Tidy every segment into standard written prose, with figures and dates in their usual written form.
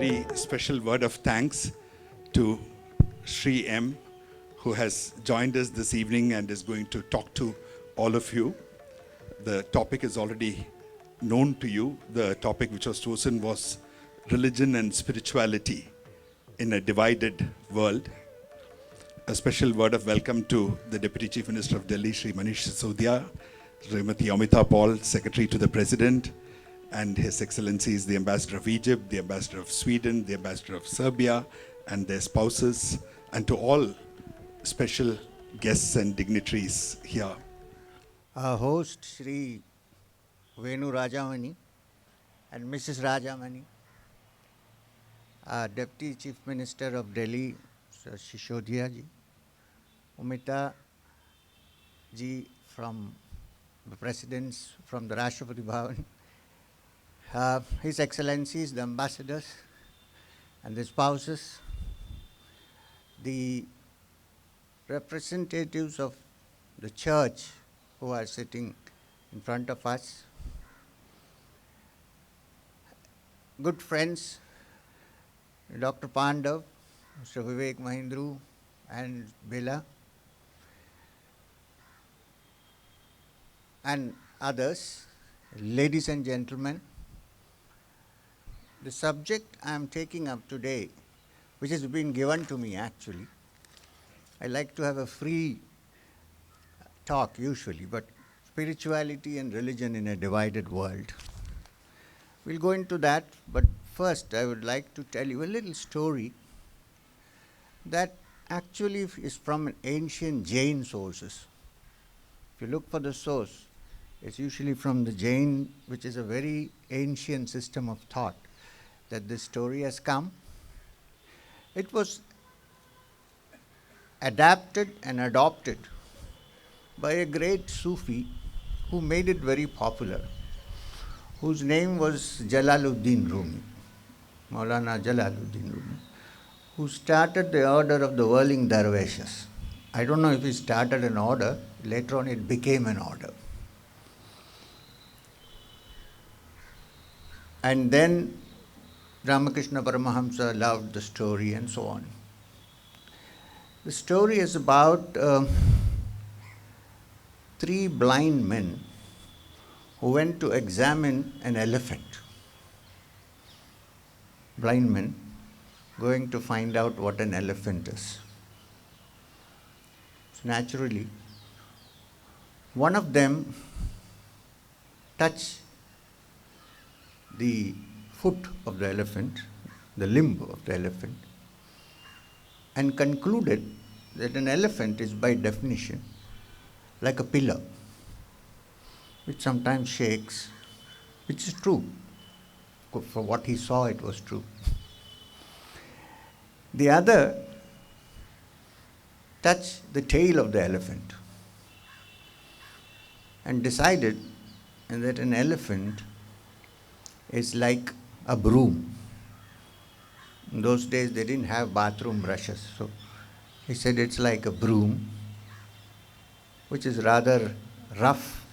very special word of thanks to Sri M, who has joined us this evening and is going to talk to all of you. The topic is already known to you. The topic which was chosen was religion and spirituality in a divided world. A special word of welcome to the Deputy Chief Minister of Delhi, Sri Manish Sisodia, Srimati Amita Paul, Secretary to the President, and His Excellencies the Ambassador of Egypt, the Ambassador of Sweden, the Ambassador of Serbia, and their spouses, and to all special guests and dignitaries here. Our host, Sri Venu Rajamony and Mrs. Rajamony, our Deputy Chief Minister of Delhi, Sir Shishodia ji, Amita ji from the Presidents, from the Rashtrapati Bhavan, His Excellencies, the Ambassadors and the spouses, the representatives of the Church who are sitting in front of us, good friends, Dr. Pandav, Mr. Vivek Mahindru, and Bela, and others, ladies and gentlemen. The subject I am taking up today, which has been given to me actually, I like to have a free talk usually, but spirituality and religion in a divided world. We'll go into that, but first I would like to tell you a little story that actually is from an ancient Jain sources. If you look for the source, it's usually from the Jain, which is a very ancient system of thought, that this story has come. It was adapted and adopted by a great Sufi who made it very popular, whose name was Jalaluddin Rumi, Maulana Jalaluddin Rumi, who started the order of the whirling dervishes. I don't know if he started an order, later on it became an order. And then Ramakrishna Paramahamsa loved the story and so on. The story is about three blind men who went to examine an elephant. Blind men going to find out what an elephant is. So naturally, one of them touched the foot of the elephant, the limb of the elephant, and concluded that an elephant is by definition like a pillar, which sometimes shakes, which is true. For what he saw, it was true. The other touched the tail of the elephant and decided that an elephant is like a broom. In those days, they didn't have bathroom brushes, so he said it's like a broom, which is rather rough,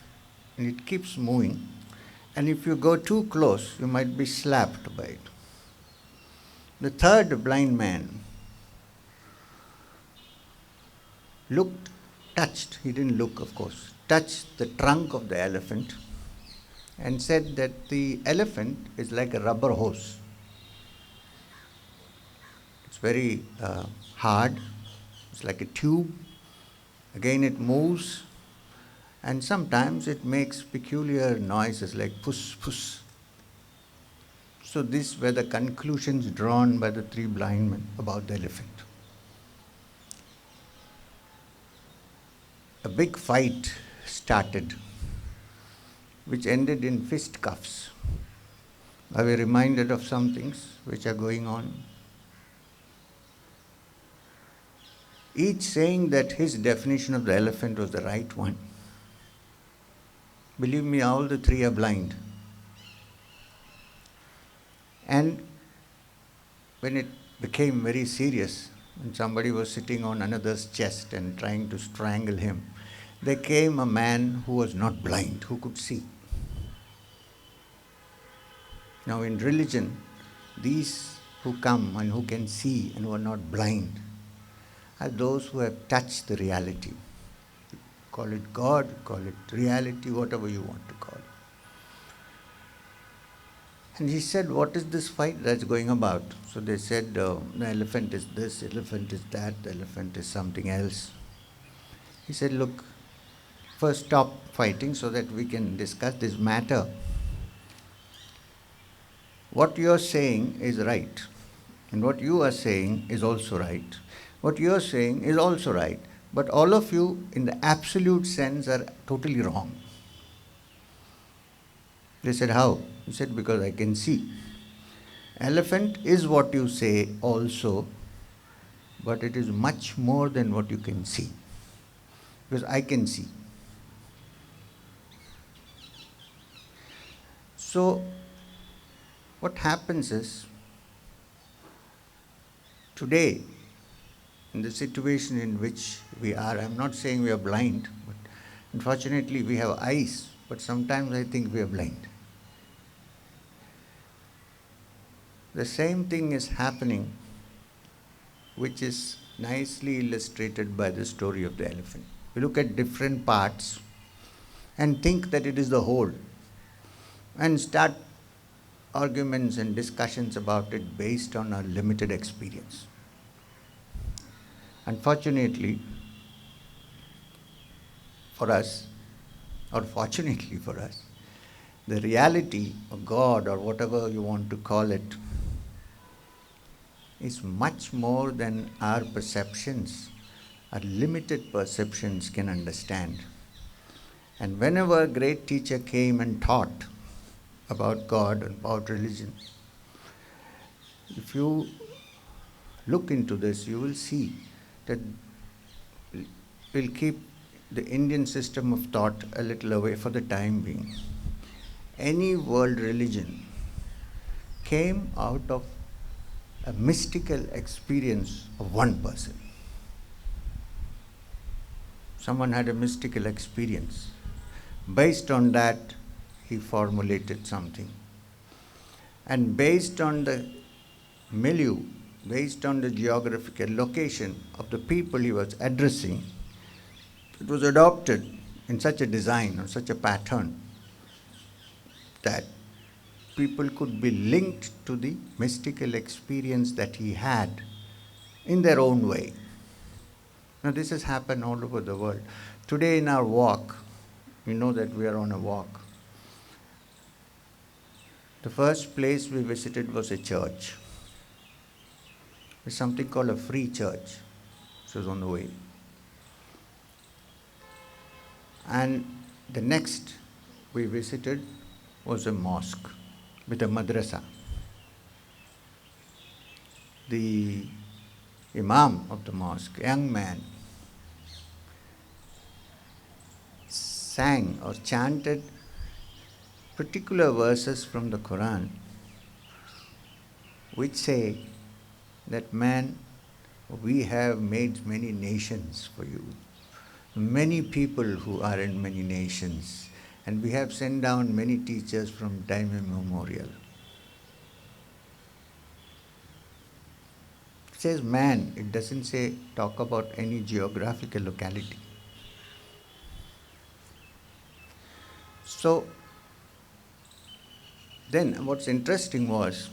and it keeps moving. And if you go too close, you might be slapped by it. The third blind man touched, he didn't look of course, touched the trunk of the elephant and said that the elephant is like a rubber hose. It's very hard, it's like a tube. Again it moves, and sometimes it makes peculiar noises like puss, puss. So these were the conclusions drawn by the three blind men about the elephant. A big fight started, which ended in fisticuffs. Are we reminded of some things which are going on? Each saying that his definition of the elephant was the right one. Believe me, all the three are blind. And when it became very serious, when somebody was sitting on another's chest and trying to strangle him, there came a man who was not blind, who could see. Now in religion, these who come and who can see and who are not blind are those who have touched the reality. Call it God, call it reality, whatever you want to call it. And he said, what is this fight that's going about? So they said, the elephant is this, the elephant is that, the elephant is something else. He said, look, first stop fighting so that we can discuss this matter. What you are saying is right, and what you are saying is also right. What you are saying is also right, but all of you, in the absolute sense, are totally wrong. They said, how? He said, because I can see. Elephant is what you say also, but it is much more than what you can see. Because I can see. So, what happens is, today, in the situation in which we are, I'm not saying we are blind, but unfortunately we have eyes, but sometimes I think we are blind. The same thing is happening, which is nicely illustrated by the story of the elephant. We look at different parts and think that it is the whole, and start arguments and discussions about it based on our limited experience. Unfortunately for us, or fortunately for us, the reality of God, or whatever you want to call it, is much more than our perceptions, our limited perceptions can understand. And whenever a great teacher came and taught about God and about religion, if you look into this, you will see that we'll keep the Indian system of thought a little away for the time being. Any world religion came out of a mystical experience of one person. Someone had a mystical experience. Based on that, he formulated something. And based on the milieu, based on the geographical location of the people he was addressing, it was adopted in such a design or such a pattern that people could be linked to the mystical experience that he had in their own way. Now, this has happened all over the world. Today in our walk, we know that we are on a walk. The first place we visited was a church. There's something called a free church, which was on the way. And the next we visited was a mosque with a madrasa. The imam of the mosque, a young man, sang or chanted particular verses from the Quran which say that, man, we have made many nations for you, many people who are in many nations, and we have sent down many teachers from time immemorial. It says man, it doesn't say talk about any geographical locality. So, then what's interesting was,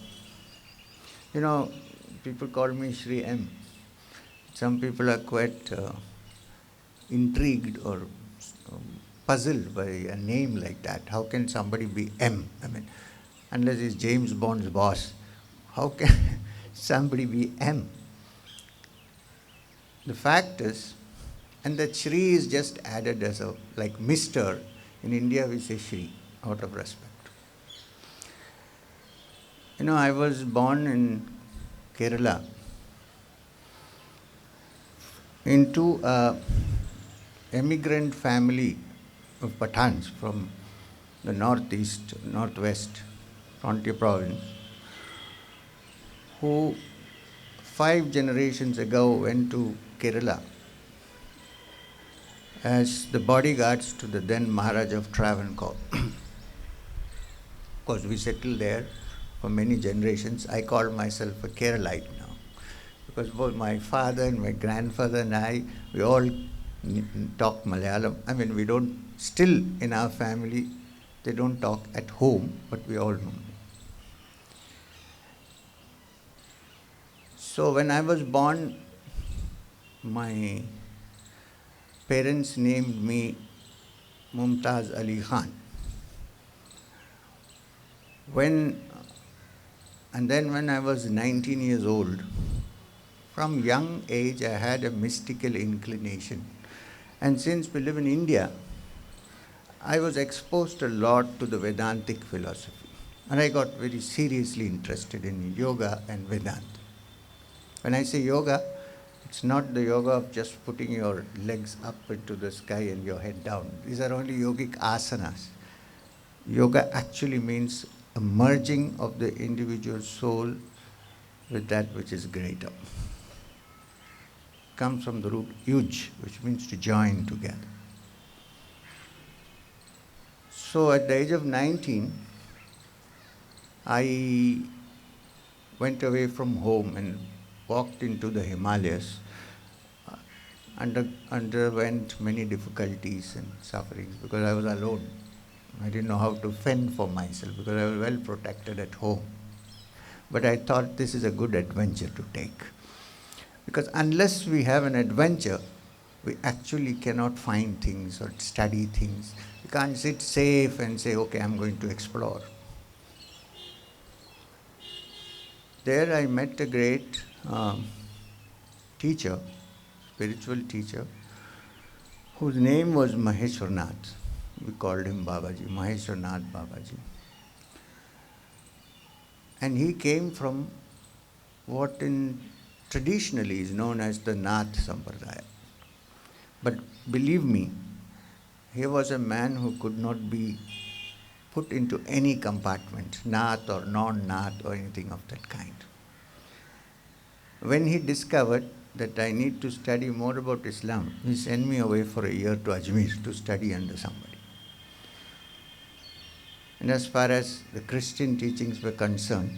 people call me Shri M. Some people are quite intrigued or puzzled by a name like that. How can somebody be M? I mean, unless he's James Bond's boss, how can somebody be M? The fact is, and that Shri is just added as a, like Mr. In India we say Shri, out of respect. I was born in Kerala into an immigrant family of Pathans from the northwest frontier province, who 5 generations ago went to Kerala as the bodyguards to the then Maharaja of Travancore. Of course, we settled there for many generations. I call myself a Keralite now, because both my father and my grandfather and I, we all talk Malayalam. I mean, we don't, still in our family, they don't talk at home, but we all know. So when I was born, my parents named me Mumtaz Ali Khan. And then when I was 19 years old, from young age I had a mystical inclination. And since we live in India, I was exposed a lot to the Vedantic philosophy. And I got very seriously interested in yoga and Vedanta. When I say yoga, it's not the yoga of just putting your legs up into the sky and your head down. These are only yogic asanas. Yoga actually means a merging of the individual soul with that which is greater. Comes from the root yuj, which means to join together. So at the age of 19, I went away from home and walked into the Himalayas, underwent many difficulties and sufferings because I was alone. I didn't know how to fend for myself because I was well protected at home. But I thought this is a good adventure to take. Because unless we have an adventure, we actually cannot find things or study things. We can't sit safe and say, okay, I'm going to explore. There I met a great teacher, spiritual teacher, whose name was Maheshwarnath. We called him Babaji, Maheshwarnath Babaji. And he came from what traditionally is known as the Nath Sampradaya. But believe me, he was a man who could not be put into any compartment, Nath or non-Nath or anything of that kind. When he discovered that I need to study more about Islam, he sent me away for a year to Ajmer to study under somebody. And as far as the Christian teachings were concerned,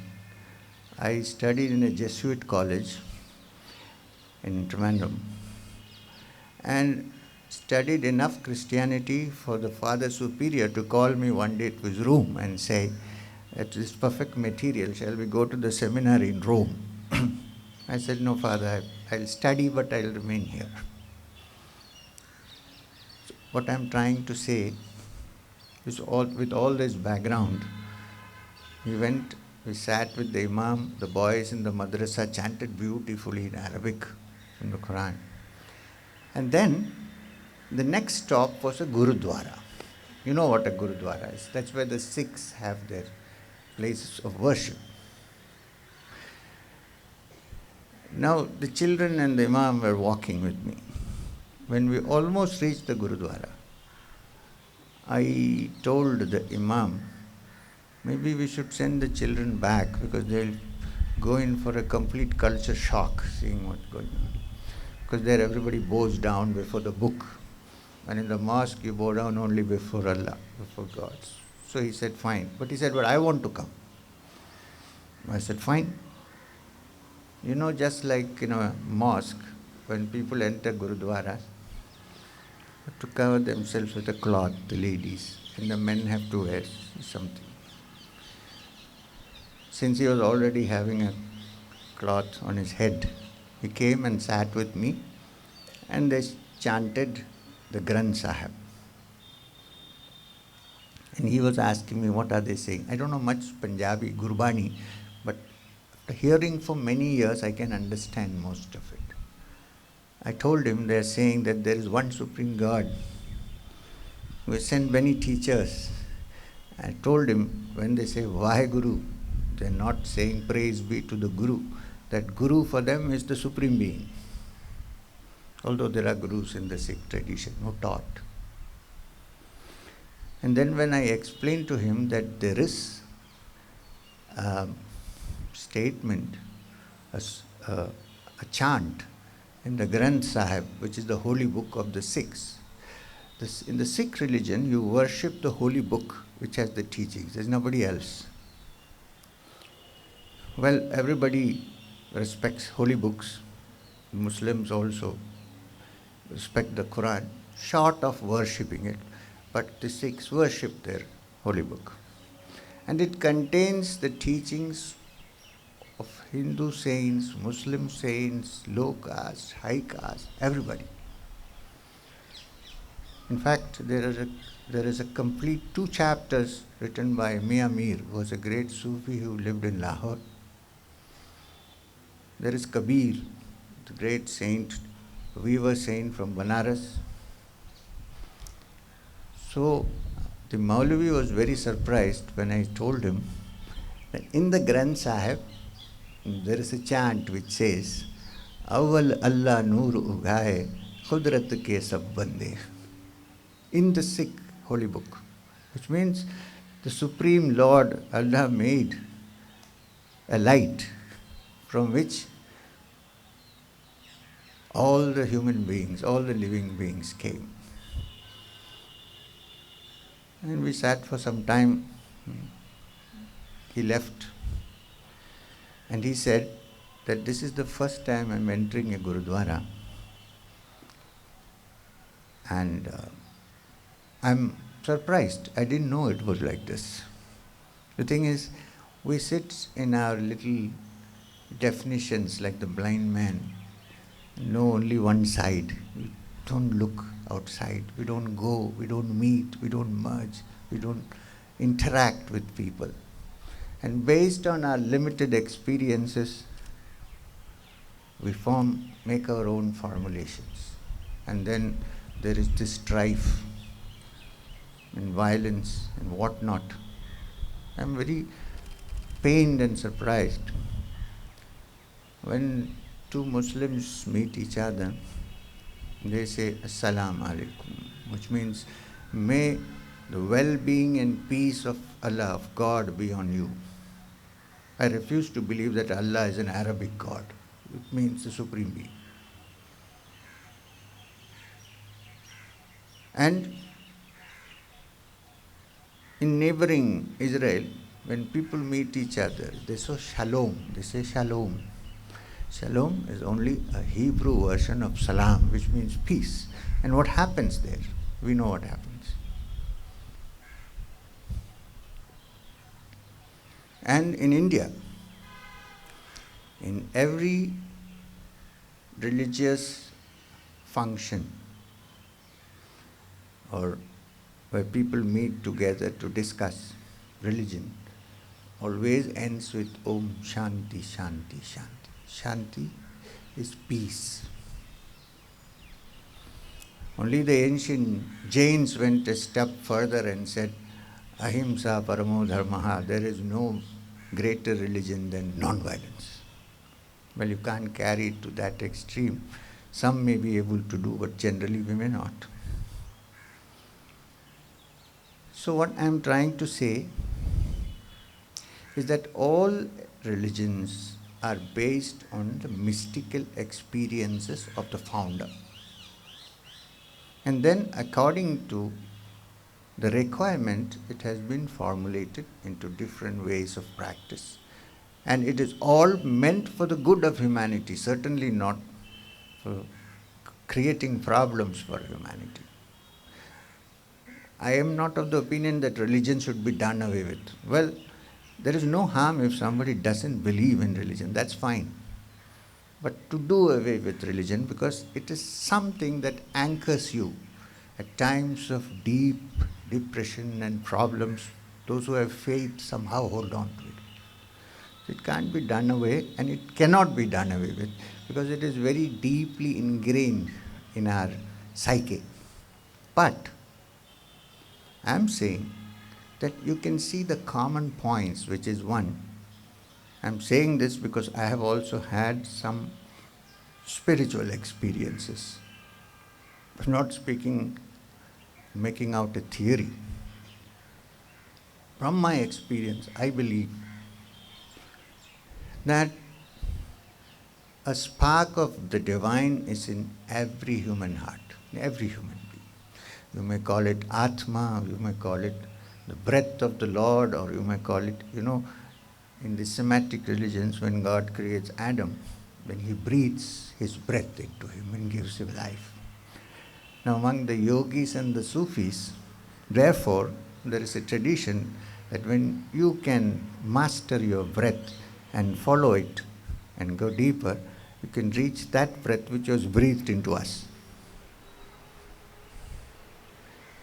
I studied in a Jesuit college in Trivandrum and studied enough Christianity for the Father Superior to call me one day to his room and say, at this perfect material, shall we go to the seminary in Rome? I said, no, Father, I'll study, but I'll remain here. So what I'm trying to say is, with all this background, we sat with the Imam, the boys in the madrasa chanted beautifully in Arabic from the Quran. And then the next stop was a Gurudwara. You know what a Gurudwara is. That's where the Sikhs have their places of worship. Now the children and the Imam were walking with me. When we almost reached the Gurudwara, I told the Imam, maybe we should send the children back because they'll go in for a complete culture shock seeing what's going on. Because there everybody bows down before the book. And in the mosque you bow down only before Allah, before God. So he said, fine. But he said, but I want to come. I said, fine. You know, just like in a mosque, when people enter Gurudwaras, to cover themselves with a cloth, the ladies, and the men have to wear something. Since he was already having a cloth on his head, he came and sat with me, and they chanted the Granth Sahib. And he was asking me, what are they saying? I don't know much Punjabi, Gurbani, but after hearing for many years, I can understand most of it. I told him they're saying that there is one Supreme God who has sent many teachers. I told him, when they say Vaheguru, they're not saying praise be to the Guru. That Guru for them is the Supreme Being. Although there are Gurus in the Sikh tradition who taught. And then when I explained to him that there is a statement, a chant in the Granth Sahib, which is the holy book of the Sikhs. In the Sikh religion, you worship the holy book which has the teachings. There's nobody else. Well, everybody respects holy books. Muslims also respect the Quran, short of worshipping it, but the Sikhs worship their holy book. And it contains the teachings of Hindu saints, Muslim saints, low caste, high caste, everybody. In fact, there is a complete 2 chapters written by Mia Mir, who was a great Sufi who lived in Lahore. There is Kabir, the great saint, weaver saint from Banaras. So the Maulavi was very surprised when I told him that in the Granth Sahib, there is a chant which says, Awal Allah Noor Ugaye, Khudrat ke sab bande. In the Sikh holy book, which means the Supreme Lord Allah made a light from which all the human beings, all the living beings came. And we sat for some time. He left. And he said that this is the first time I'm entering a Gurudwara. And I'm surprised. I didn't know it was like this. The thing is, we sit in our little definitions like the blind man, know only one side. We don't look outside. We don't go. We don't meet. We don't merge. We don't interact with people. And based on our limited experiences, we make our own formulations. And then there is this strife and violence and whatnot. I'm very pained and surprised when two Muslims meet each other. They say Assalamu alaikum, which means may the well-being and peace of Allah, of God, be on you. I refuse to believe that Allah is an Arabic God. It means the Supreme Being. And in neighboring Israel, when people meet each other, they say shalom. They say shalom. Shalom is only a Hebrew version of salam, which means peace. And what happens there? We know what happens. And in India, in every religious function or where people meet together to discuss religion, always ends with Om Shanti, Shanti, Shanti. Shanti is peace. Only the ancient Jains went a step further and said, Ahimsa Paramo Dharmaha, there is no greater religion than non-violence. Well, you can't carry it to that extreme. Some may be able to do, but generally we may not. So what I'm trying to say is that all religions are based on the mystical experiences of the founder. And then according to the requirement, it has been formulated into different ways of practice. And it is all meant for the good of humanity, certainly not for creating problems for humanity. I am not of the opinion that religion should be done away with. Well, there is no harm if somebody doesn't believe in religion, that's fine. But to do away with religion, because it is something that anchors you at times of deep depression and problems, those who have faith somehow hold on to it. It can't be done away, and it cannot be done away with, because it is very deeply ingrained in our psyche. But I'm saying that you can see the common points, which is one. I'm saying this because I have also had some spiritual experiences. I'm not making out a theory. From my experience, I believe that a spark of the divine is in every human heart, in every human being. You may call it Atma, you may call it the breath of the Lord, or you may call it, in the Semitic religions, when God creates Adam, when he breathes his breath into him and gives him life. Now, among the yogis and the Sufis, therefore, there is a tradition that when you can master your breath and follow it and go deeper, you can reach that breath which was breathed into us.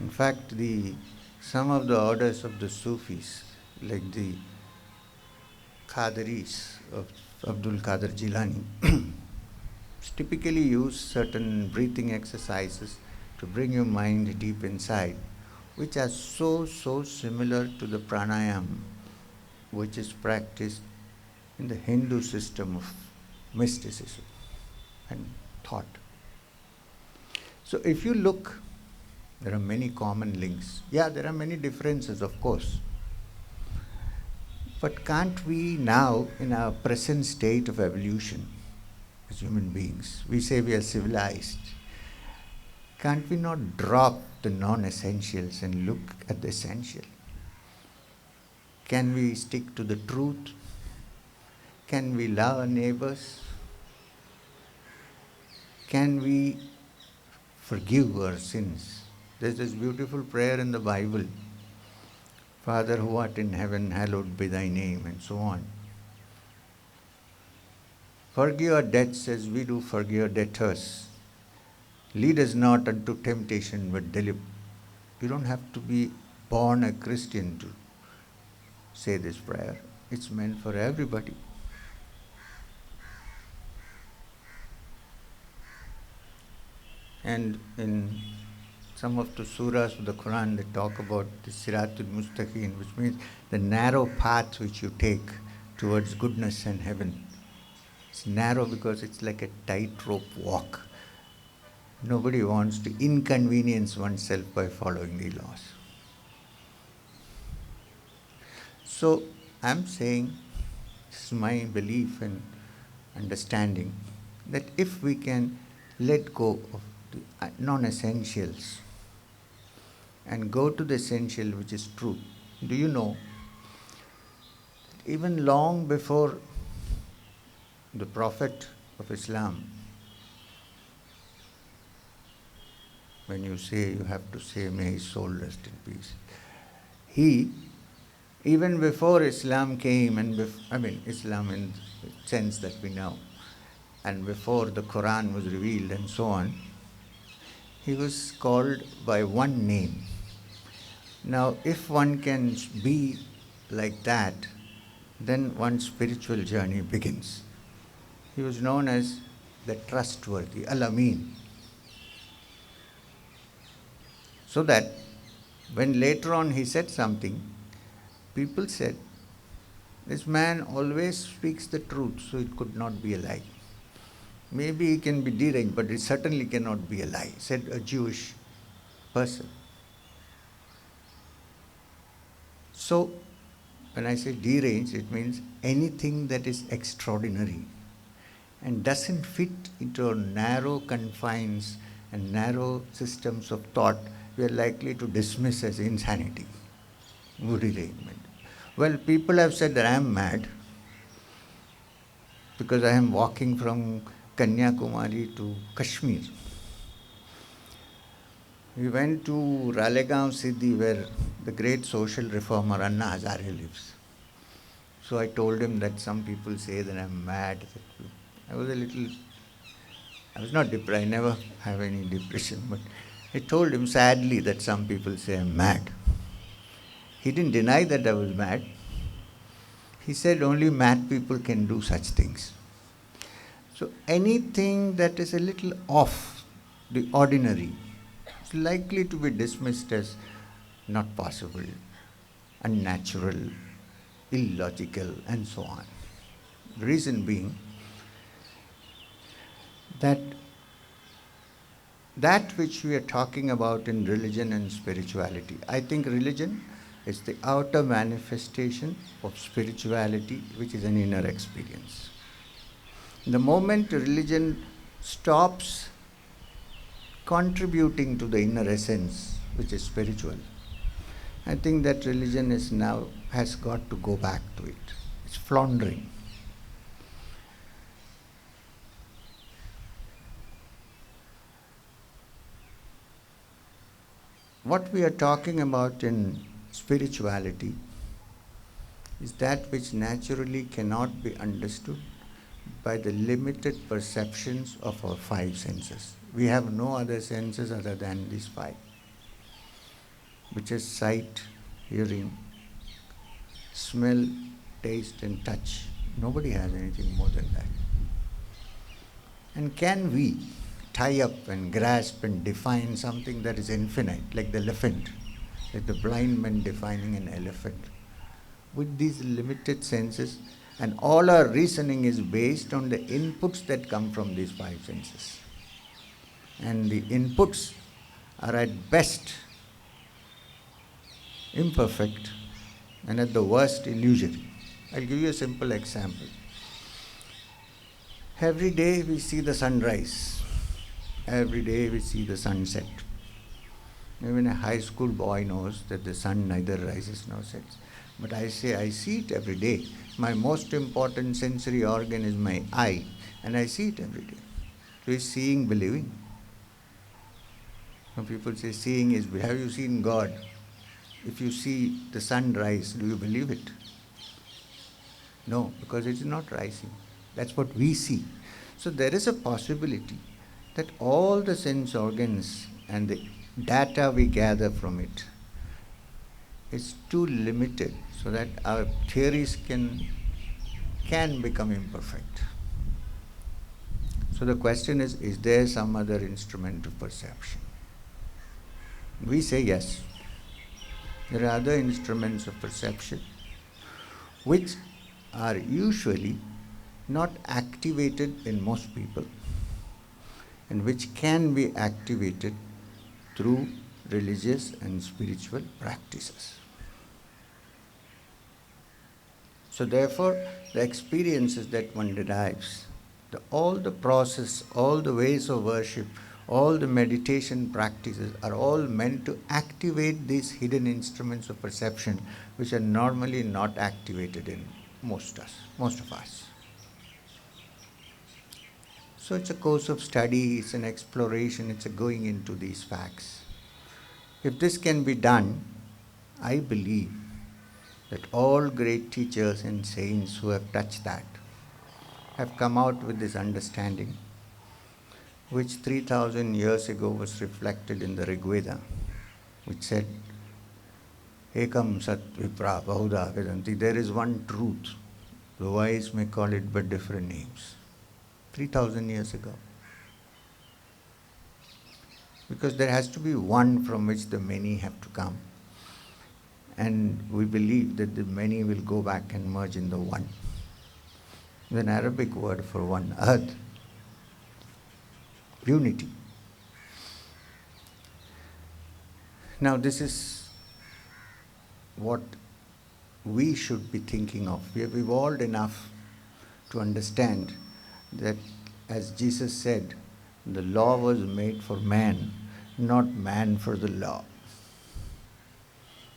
In fact, some of the orders of the Sufis, like the Qadiris of Abdul Qadir Jilani, typically use certain breathing exercises to bring your mind deep inside, which are so similar to the pranayama, which is practiced in the Hindu system of mysticism and thought. So if you look, there are many common links. Yeah, there are many differences, of course. But can't we now, in our present state of evolution as human beings, we say we are civilized, can't we not drop the non-essentials and look at the essential? Can we stick to the truth? Can we love our neighbors? Can we forgive our sins? There's this beautiful prayer in the Bible, Father who art in heaven, hallowed be thy name, and so on. Forgive our debts as we do forgive our debtors. Lead us not unto temptation, but deliver. You don't have to be born a Christian to say this prayer. It's meant for everybody. And in some of the surahs of the Quran, they talk about the Siratul Mustaqim, which means the narrow path which you take towards goodness and heaven. It's narrow because it's like a tightrope walk. Nobody wants to inconvenience oneself by following the laws. So I'm saying, this is my belief and understanding, that if we can let go of the non-essentials and go to the essential, which is truth. Do you know, even long before the Prophet of Islam, when you say, you have to say, may his soul rest in peace. He, even before Islam came, and Islam in the sense that we know, and before the Quran was revealed and so on, he was called by one name. Now, if one can be like that, then one's spiritual journey begins. He was known as the trustworthy, Al-Amin. So that when later on he said something, people said, this man always speaks the truth, so it could not be a lie. Maybe he can be deranged, but it certainly cannot be a lie, said a Jewish person. So, when I say deranged, it means anything that is extraordinary and doesn't fit into our narrow confines and narrow systems of thought, we are likely to dismiss as insanity, derangement. Well, people have said that I am mad because I am walking from Kanyakumari to Kashmir. We went to Ralegaon Siddhi, where the great social reformer Anna Hazare lives. So I told him that some people say that I'm mad. I was not depressed, I never have any depression, but I told him sadly that some people say I'm mad. He didn't deny that I was mad. He said only mad people can do such things. So anything that is a little off the ordinary is likely to be dismissed as not possible, unnatural, illogical, and so on. The reason being that which we are talking about in religion and spirituality, I think religion is the outer manifestation of spirituality, which is an inner experience. The moment religion stops contributing to the inner essence, which is spiritual, I think that religion has got to go back to it. It's It's floundering. What we are talking about in spirituality is that which naturally cannot be understood by the limited perceptions of our five senses. We have no other senses other than these five, which is sight, hearing, smell, taste, and touch. Nobody has anything more than that. And can we tie up and grasp and define something that is infinite, like the elephant, like the blind man defining an elephant, with these limited senses? And all our reasoning is based on the inputs that come from these five senses. And the inputs are at best imperfect and at the worst illusory. I'll give you a simple example. Every day we see the sunrise. Every day we see the sunset. Even a high school boy knows that the sun neither rises nor sets. But I say I see it every day. My most important sensory organ is my eye, and I see it every day. So is seeing believing? Some people say seeing is, have you seen God? If you see the sun rise, do you believe it? No, because it is not rising. That's what we see. So there is a possibility that all the sense organs and the data we gather from it is too limited so that our theories can become imperfect. So the question is there some other instrument of perception? We say yes. There are other instruments of perception which are usually not activated in most people and which can be activated through religious and spiritual practices. So therefore, the experiences that one derives, all the process, all the ways of worship, all the meditation practices are all meant to activate these hidden instruments of perception which are normally not activated in most of us. So it's a course of study, it's an exploration, it's a going into these facts. If this can be done, I believe that all great teachers and saints who have touched that have come out with this understanding, which 3,000 years ago was reflected in the Rig Veda, which said, Ekam Sat Vipra Bahuda Vedanti. There is one truth. The wise may call it by different names. 3,000 years ago. Because there has to be one from which the many have to come. And we believe that the many will go back and merge in the one. It's an Arabic word for one, ahad, unity. Now this is what we should be thinking of. We have evolved enough to understand that, as Jesus said, the law was made for man, not man for the law.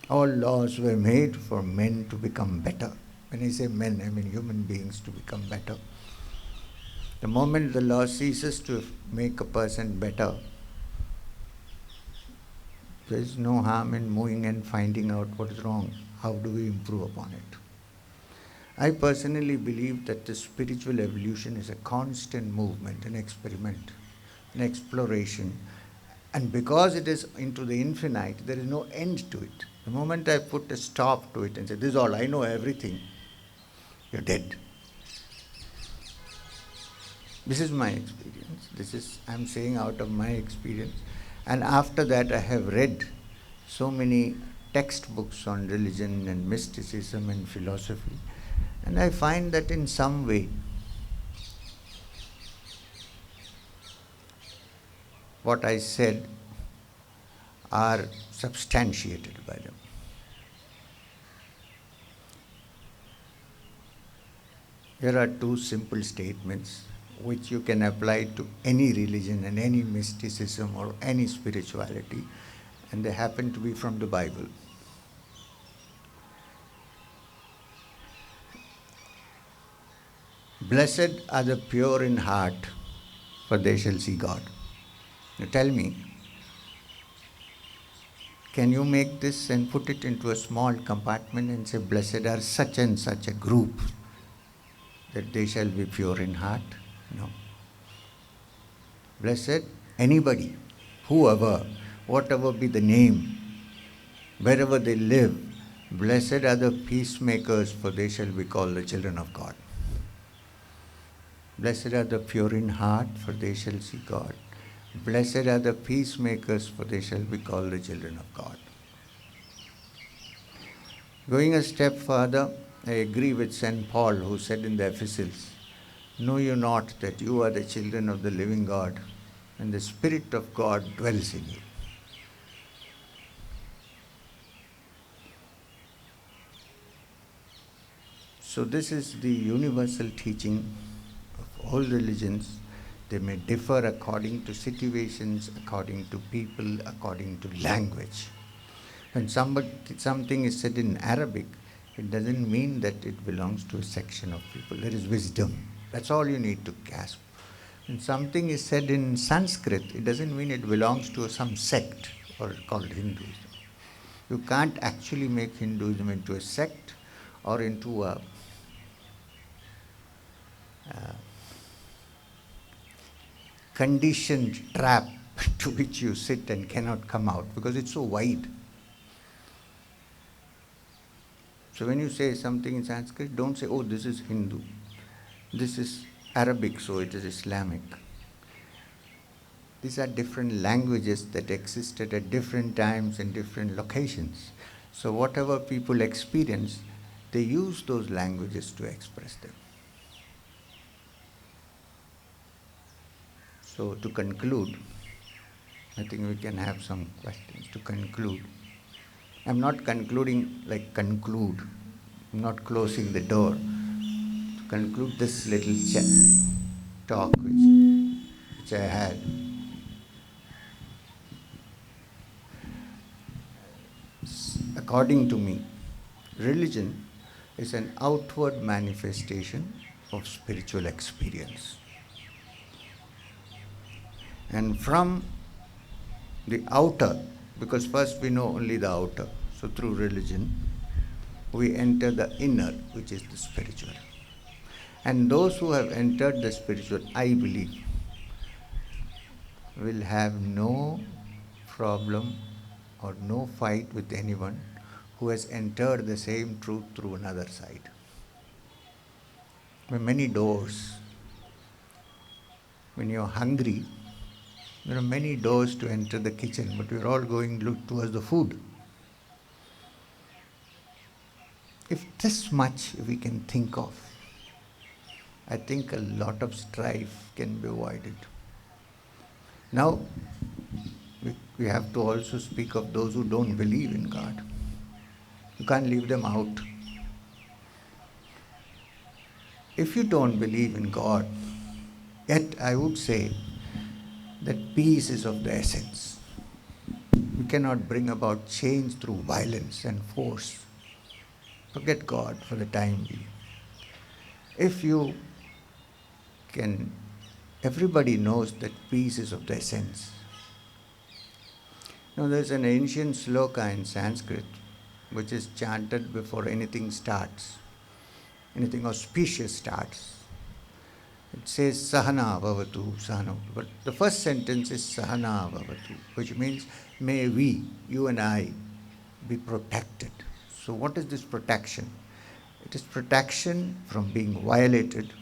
All laws were made for men to become better. When I say men, I mean human beings to become better. The moment the law ceases to make a person better, there is no harm in moving and finding out what is wrong. How do we improve upon it? I personally believe that the spiritual evolution is a constant movement, an experiment, an exploration. And because it is into the infinite, there is no end to it. The moment I put a stop to it and say, this is all, I know everything, you're dead. This is my experience. I'm saying out of my experience. And after that, I have read so many textbooks on religion and mysticism and philosophy. And I find that in some way, what I said are substantiated by them. Here are two simple statements which you can apply to any religion and any mysticism or any spirituality, and they happen to be from the Bible. Blessed are the pure in heart, for they shall see God. Now tell me, can you make this and put it into a small compartment and say, blessed are such and such a group, that they shall be pure in heart? No. Blessed, anybody, whoever, whatever be the name, wherever they live, blessed are the peacemakers, for they shall be called the children of God. Blessed are the pure in heart, for they shall see God. Blessed are the peacemakers, for they shall be called the children of God. Going a step further, I agree with St. Paul, who said in the epistles, know you not that you are the children of the living God, and the Spirit of God dwells in you. So this is the universal teaching of all religions. They may differ according to situations, according to people, according to language. When something is said in Arabic, it doesn't mean that it belongs to a section of people. There is wisdom. That's all you need to grasp. When something is said in Sanskrit, it doesn't mean it belongs to some sect or called Hinduism. You can't actually make Hinduism into a sect or into a conditioned trap to which you sit and cannot come out, because it's so wide. So when you say something in Sanskrit, don't say, oh, this is Hindu. This is Arabic, so it is Islamic. These are different languages that existed at different times in different locations. So whatever people experience, they use those languages to express them. So to conclude, I think we can have some questions. To conclude, I'm not concluding like conclude. I'm not closing the door. To conclude this little talk which I had. According to me, religion is an outward manifestation of spiritual experience. And from the outer, because first we know only the outer, so through religion, we enter the inner, which is the spiritual. And those who have entered the spiritual, I believe, will have no problem or no fight with anyone who has entered the same truth through another side. There are many doors. When you're hungry, there are many doors to enter the kitchen, but we're all going look towards the food. If this much we can think of, I think a lot of strife can be avoided. Now, we have to also speak of those who don't believe in God. You can't leave them out. If you don't believe in God, yet I would say that peace is of the essence. We cannot bring about change through violence and force. Forget God for the time being. If you can, everybody knows that peace is of the essence. Now there's an ancient sloka in Sanskrit which is chanted before anything starts, anything auspicious starts. It says Sahana Bhavatu, Sahana. But the first sentence is Sahana Bhavatu, which means may we, you and I, be protected. So what is this protection? It is protection from being violated.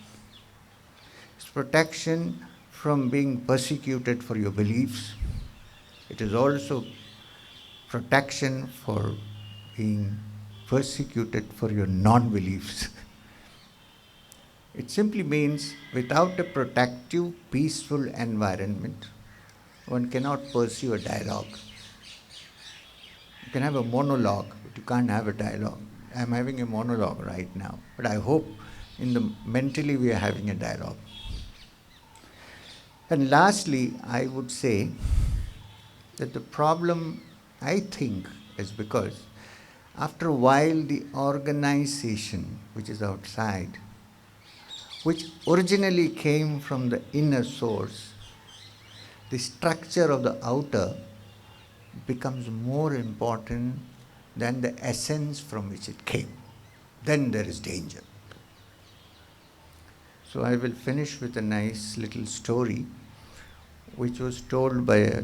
It's protection from being persecuted for your beliefs. It is also protection for being persecuted for your non-beliefs. It simply means without a protective, peaceful environment, one cannot pursue a dialogue. You can have a monologue, but you can't have a dialogue. I'm having a monologue right now, but I hope mentally we are having a dialogue. And lastly, I would say that the problem, I think, is because after a while the organization which is outside which originally came from the inner source, the structure of the outer becomes more important than the essence from which it came. Then there is danger. So I will finish with a nice little story which was told by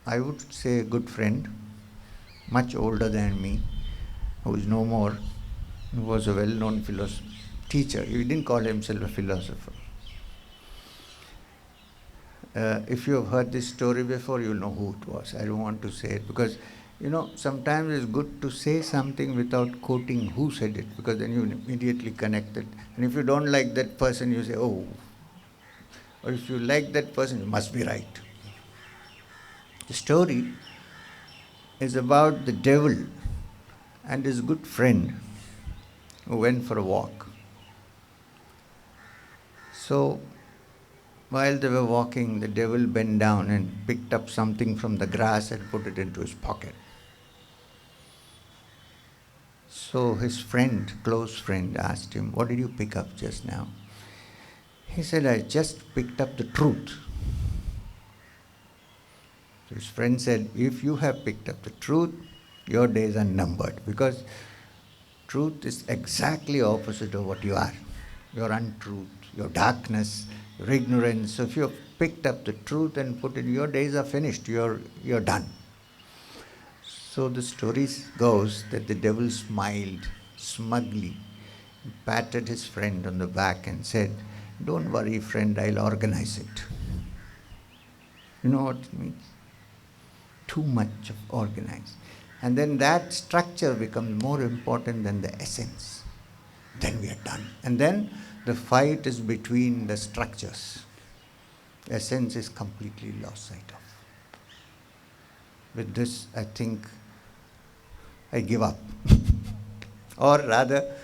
I would say a good friend, much older than me, who is no more, who was a well-known teacher. He didn't call himself a philosopher. If you have heard this story before, you'll know who it was. I don't want to say it because, sometimes it's good to say something without quoting who said it, because then you immediately connect it. And if you don't like that person, you say, oh. Or if you like that person, you must be right. The story is about the devil and his good friend who went for a walk. So, while they were walking, the devil bent down and picked up something from the grass and put it into his pocket. So his friend, close friend, asked him, what did you pick up just now? He said, I just picked up the truth. So his friend said, if you have picked up the truth, your days are numbered, because truth is exactly opposite of what you are. Your untruth, your darkness, your ignorance. So if you have picked up the truth and put it, your days are finished, you're done. So the story goes that the devil smiled smugly, patted his friend on the back and said, don't worry, friend, I'll organize it. You know what it means? Too much of organize. And then that structure becomes more important than the essence. Then we are done. And then the fight is between the structures. Essence is completely lost sight of. With this, I think I give up. Or rather,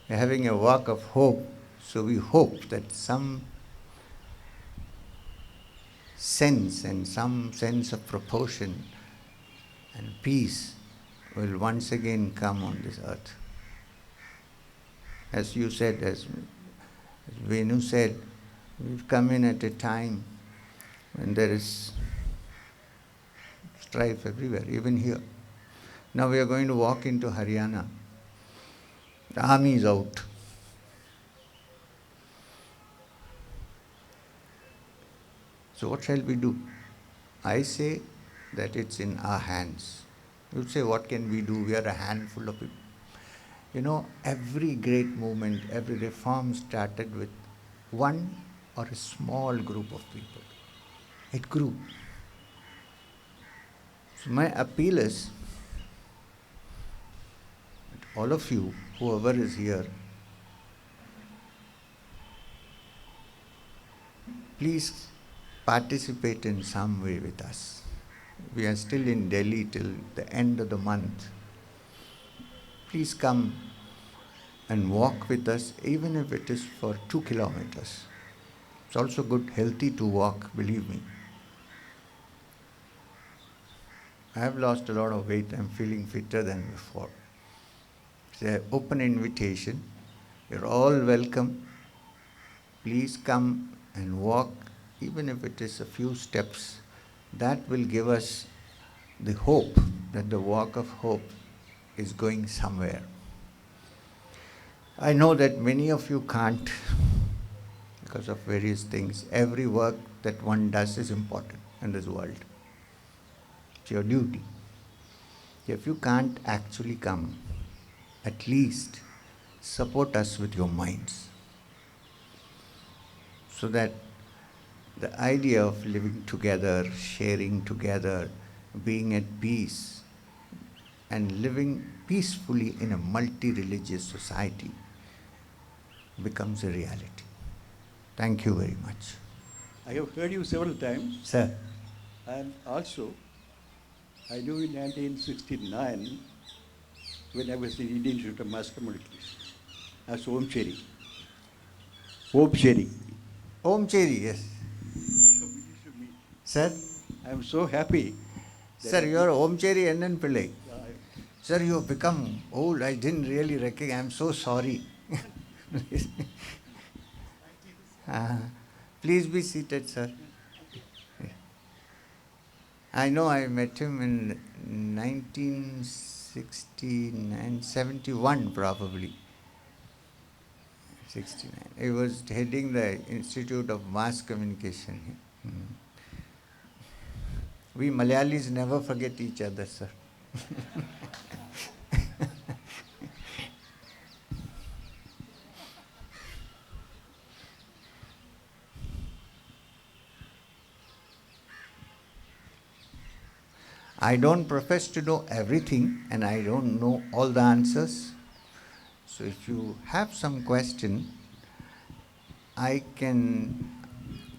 having a walk of hope. So we hope that some sense of proportion and peace will once again come on this earth. As you said, as Venu said, we've come in at a time when there is strife everywhere, even here. Now we are going to walk into Haryana. The army is out. So what shall we do? I say that it's in our hands. You would say, what can we do? We are a handful of people. Every great movement, every reform started with one or a small group of people. It grew. So my appeal is, all of you, whoever is here, please participate in some way with us. We are still in Delhi till the end of the month. Please come and walk with us, even if it is for 2 kilometers. It's also good, healthy to walk, believe me. I have lost a lot of weight. I'm feeling fitter than before. It's an open invitation. You're all welcome. Please come and walk, even if it is a few steps. That will give us the hope that the walk of hope is going somewhere. I know that many of you can't because of various things. Every work that one does is important in this world. It's your duty. If you can't actually come, at least support us with your minds, so that the idea of living together, sharing together, being at peace, and living peacefully in a multi-religious society becomes a reality. Thank you very much. I have heard you several times, Sir. and also I knew in 1969 when I was in Indian Institute of Mass Communication as Om Cheri. Om Cheri. Om Cheri, yes. So we used to meet. Sir? I am so happy. Sir, you are Om Cheri N.N. Pillai. Yeah, Sir, you have become old. I didn't really recognize. I am so sorry. Uh, Please be seated, sir. I know I met him in 1969, 71 probably. 69. He was heading the Institute of Mass Communication here. We Malayalis never forget each other, sir. I don't profess to know everything and I don't know all the answers. So if you have some question, I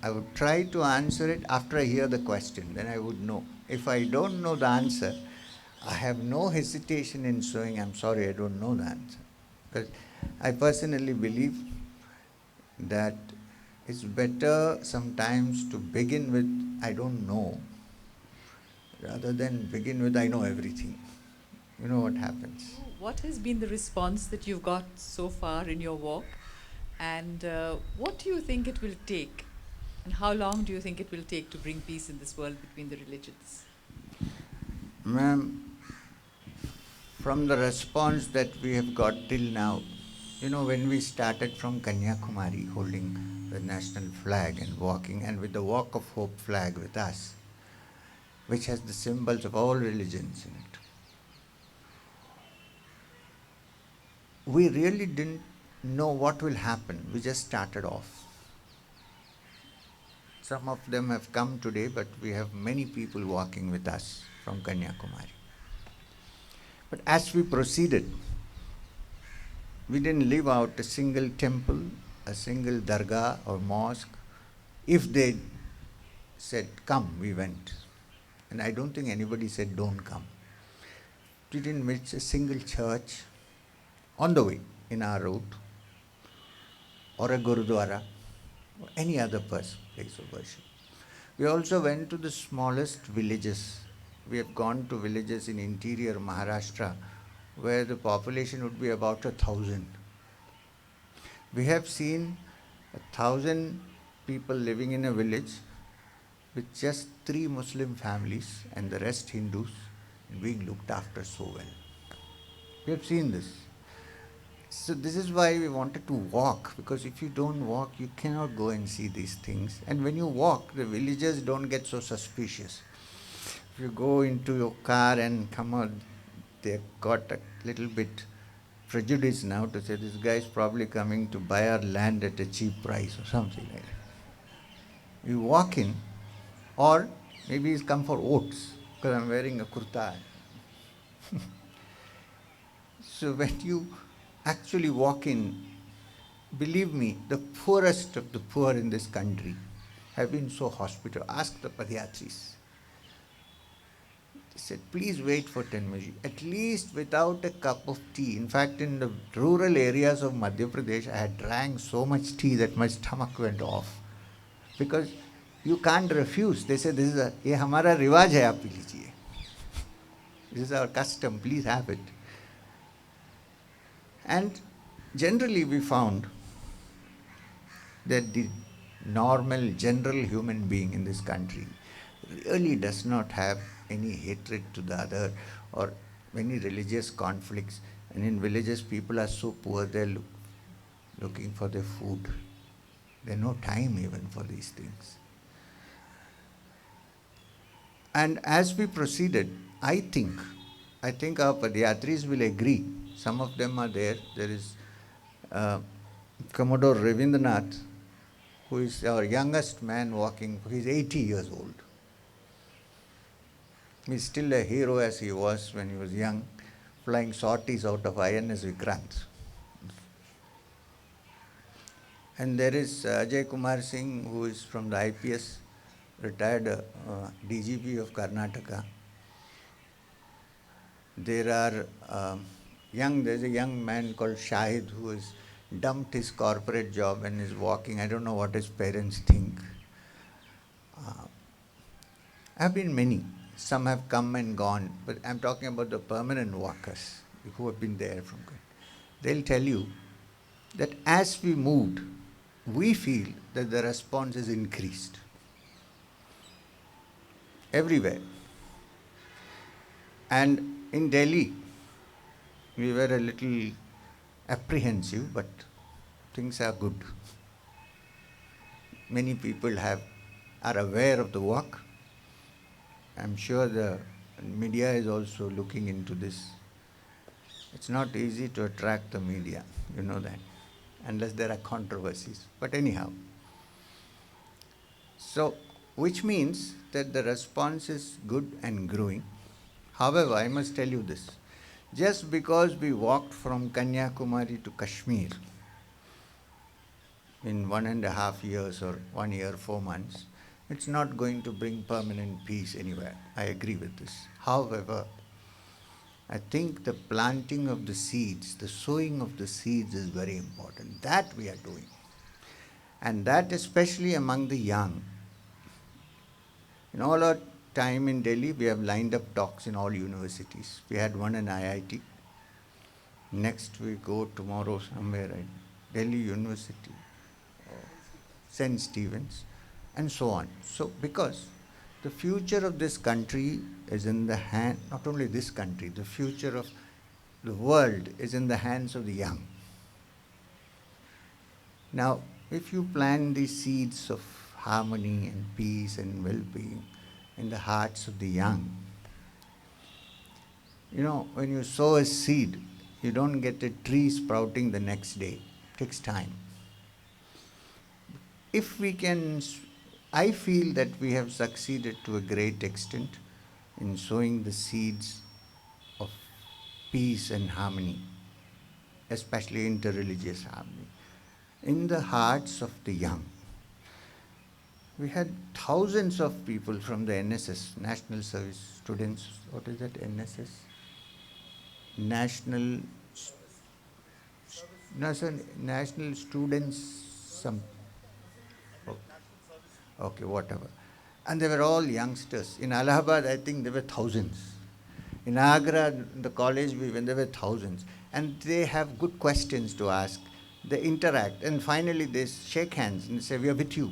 would try to answer it after I hear the question, then I would know. If I don't know the answer, I have no hesitation in saying, I'm sorry, I don't know the answer. But I personally believe that it's better sometimes to begin with, I don't know, rather than begin with, I know everything. You know what happens. What has been the response that you've got so far in your walk? And what do you think it will take? And how long do you think it will take to bring peace in this world between the religions? Ma'am, from the response that we have got till now, you know, when we started from Kanyakumari holding the national flag and walking, and with the Walk of Hope flag with us, which has the symbols of all religions in it, we really didn't know what will happen. We just started off. Some of them have come today, but we have many people walking with us from Kanyakumari. But as we proceeded, we didn't leave out a single temple, a single dargah or mosque. If they said, come, we went. And I don't think anybody said, don't come. We didn't miss a single church on the way in our route, or a gurudwara, or any other place of worship. We also went to the smallest villages. We have gone to villages in interior Maharashtra where the population would be about 1,000. We have seen 1,000 people living in a village with just 3 Muslim families and the rest Hindus, and being looked after so well. We have seen this. So this is why we wanted to walk, because if you don't walk, you cannot go and see these things. And when you walk, the villagers don't get so suspicious. If you go into your car and come out, they've got a little bit prejudice now to say, this guy is probably coming to buy our land at a cheap price or something like that. You walk in, or maybe he's come for oats, because I'm wearing a kurta. So when you actually walk in, believe me, the poorest of the poor in this country have been so hospitable. Ask the Padyatris. They said, please wait for 10 minutes, at least without a cup of tea. In fact, in the rural areas of Madhya Pradesh, I had drank so much tea that my stomach went off. Because you can't refuse. They said, ye hamara riwaj hai, aap pi lijiye. This is our custom, please have it. And generally we found that the normal, general human being in this country really does not have any hatred to the other or many religious conflicts. And in villages, people are so poor, they're looking for their food. There's no time even for these things. And as we proceeded, I think our Padyatris will agree. Some of them are there. There is Commodore Ravindranath, who is our youngest man walking. He's 80 years old. He's still a hero as he was when he was young, flying sorties out of INS Vikrant. And there is Ajay Kumar Singh, who is from the IPS, retired DGP of Karnataka. There are there's a young man called Shahid who has dumped his corporate job and is walking. I don't know what his parents think. Have been many. Some have come and gone, but I'm talking about the permanent walkers who have been there from good. They'll tell you that as we moved, we feel that the response is increased everywhere. And in Delhi, we were a little apprehensive, but things are good. Many people are aware of the work. I'm sure the media is also looking into this. It's not easy to attract the media, you know that, unless there are controversies. But anyhow, so which means that the response is good and growing. However, I must tell you this. Just because we walked from Kanyakumari to Kashmir in 1.5 years or 1 year, 4 months, it's not going to bring permanent peace anywhere. I agree with this. However, I think the planting of the seeds, the sowing of the seeds is very important. That we are doing. And that especially among the young. In all our time in Delhi, we have lined up talks in all universities. We had one in IIT. Next we go tomorrow somewhere in Delhi University, St. Stephen's, and so on. So because the future of this country is in the hand, not only this country, the future of the world is in the hands of the young. Now, if you plant these seeds of harmony and peace and well-being in the hearts of the young, you know, when you sow a seed, you don't get a tree sprouting the next day. It takes time. If we can, I feel that we have succeeded to a great extent in sowing the seeds of peace and harmony, especially interreligious harmony, in the hearts of the young. We had thousands of people from the NSS, National Service Students, what is that, NSS? National Students, some, okay, whatever. And they were all youngsters. In Allahabad, I think there were thousands. In Agra, the college we went, there were thousands. And they have good questions to ask. They interact. And finally, they shake hands and say, we are with you.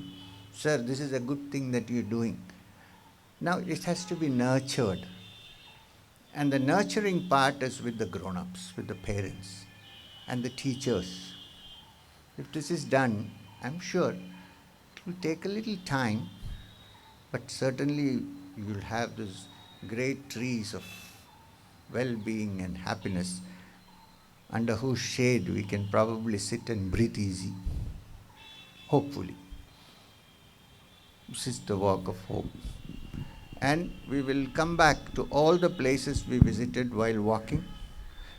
Sir, this is a good thing that you're doing. Now, it has to be nurtured. And the nurturing part is with the grown-ups, with the parents and the teachers. If this is done, I'm sure it will take a little time, but certainly you'll have those great trees of well-being and happiness under whose shade we can probably sit and breathe easy, hopefully. This is the work of hope. And we will come back to all the places we visited while walking,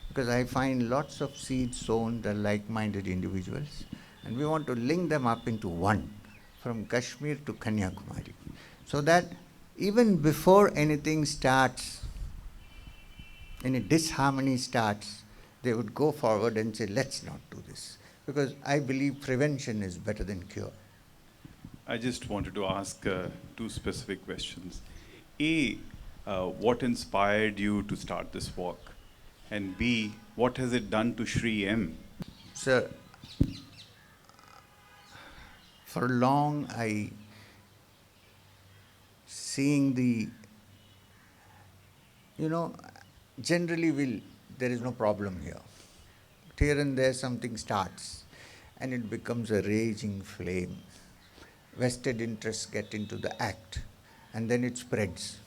because I find lots of seeds sown by like-minded individuals, and we want to link them up into one, from Kashmir to Kanyakumari, so that even before anything starts, any disharmony starts, they would go forward and say, let's not do this, because I believe prevention is better than cure. I just wanted to ask two specific questions. A, what inspired you to start this walk? And B, what has it done to Shri M? Sir, for long seeing the, generally there is no problem here. But here and there something starts and it becomes a raging flame. Vested interests get into the act and then it spreads.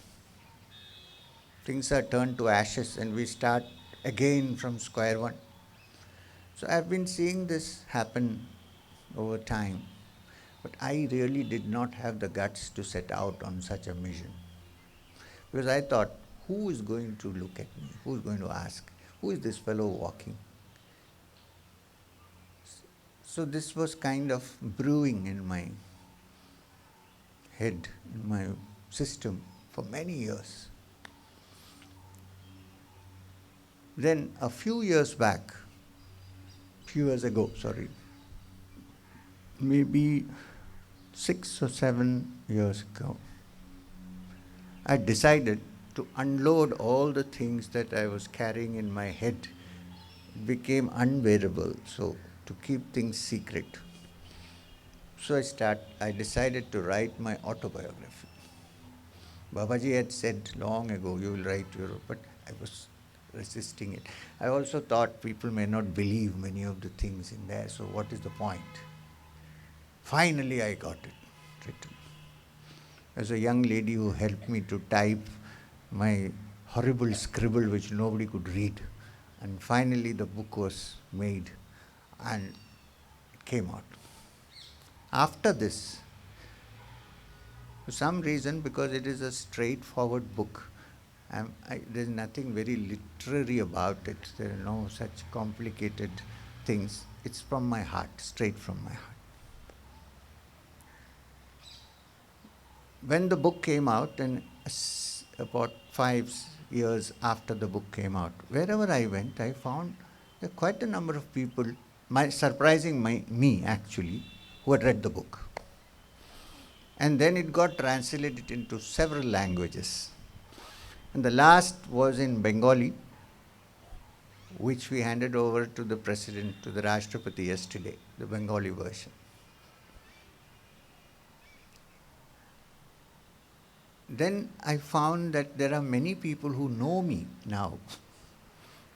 Things are turned to ashes and we start again from square one. So I've been seeing this happen over time, but I really did not have the guts to set out on such a mission. Because I thought, who is going to look at me? Who is going to ask? Who is this fellow walking? So this was kind of brewing in my head, in my system for many years. Then a few years ago, maybe 6 or 7 years ago, I decided to unload all the things that I was carrying in my head. It became unbearable. So to keep things secret. So I decided to write my autobiography. Babaji had said long ago, you will write your, but I was resisting it. I also thought people may not believe many of the things in there, so what is the point? Finally, I got it written. There's a young lady who helped me to type my horrible scribble which nobody could read. And finally, the book was made and it came out. After this, for some reason, because it is a straightforward book, there's nothing very literary about it. There are no such complicated things. It's from my heart, straight from my heart. When the book came out, and about 5 years after the book came out, wherever I went, I found there were quite a number of people, surprising me actually, who had read the book. And then it got translated into several languages. And the last was in Bengali, which we handed over to the President, to the Rashtrapati yesterday, the Bengali version. Then I found that there are many people who know me now.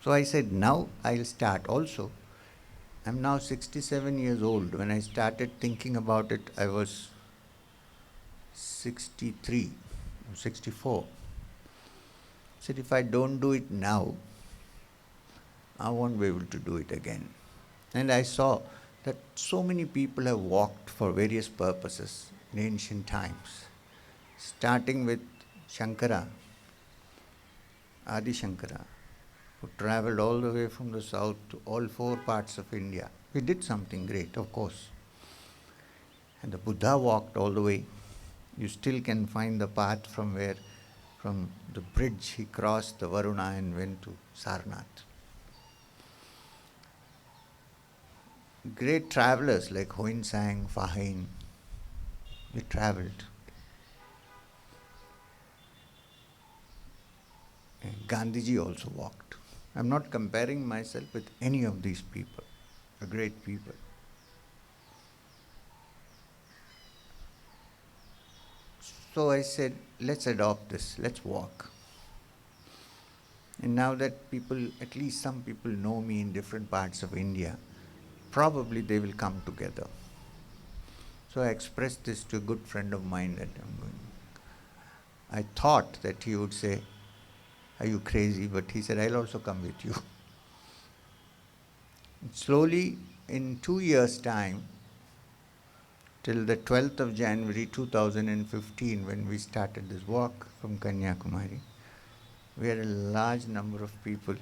So I said, now I'll start also. I'm now 67 years old. When I started thinking about it, I was 63 or 64. I said, if I don't do it now, I won't be able to do it again. And I saw that so many people have walked for various purposes in ancient times, starting with Shankara, Adi Shankara, who traveled all the way from the south to all 4 parts of India. He did something great, of course. And the Buddha walked all the way. You still can find the path from the bridge he crossed the Varuna and went to Sarnath. Great travelers like Hoin Sang, Fahain, they traveled. And Gandhiji also walked. I'm not comparing myself with any of these people, the great people. So I said, let's adopt this, let's walk. And now that people, at least some people know me in different parts of India, probably they will come together. So I expressed this to a good friend of mine that I'm going. I thought that he would say, are you crazy? But he said, I'll also come with you. And slowly, in 2 years' time, till the 12th of January 2015, when we started this walk from Kanyakumari, we had a large number of people,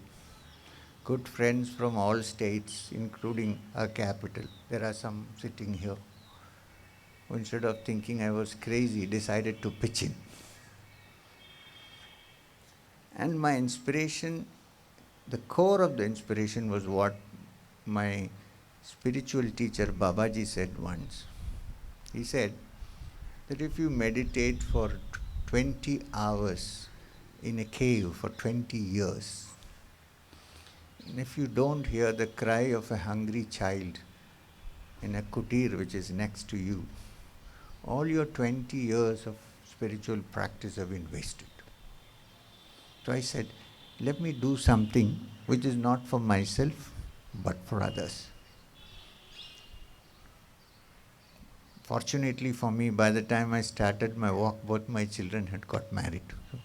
good friends from all states, including our capital. There are some sitting here who, instead of thinking I was crazy, decided to pitch in. And my inspiration, the core of the inspiration was what my spiritual teacher Babaji said once. He said that if you meditate for 20 hours in a cave for 20 years, and if you don't hear the cry of a hungry child in a kutir which is next to you, all your 20 years of spiritual practice have been wasted. So I said, let me do something which is not for myself, but for others. Fortunately for me, by the time I started my walk, both my children had got married. So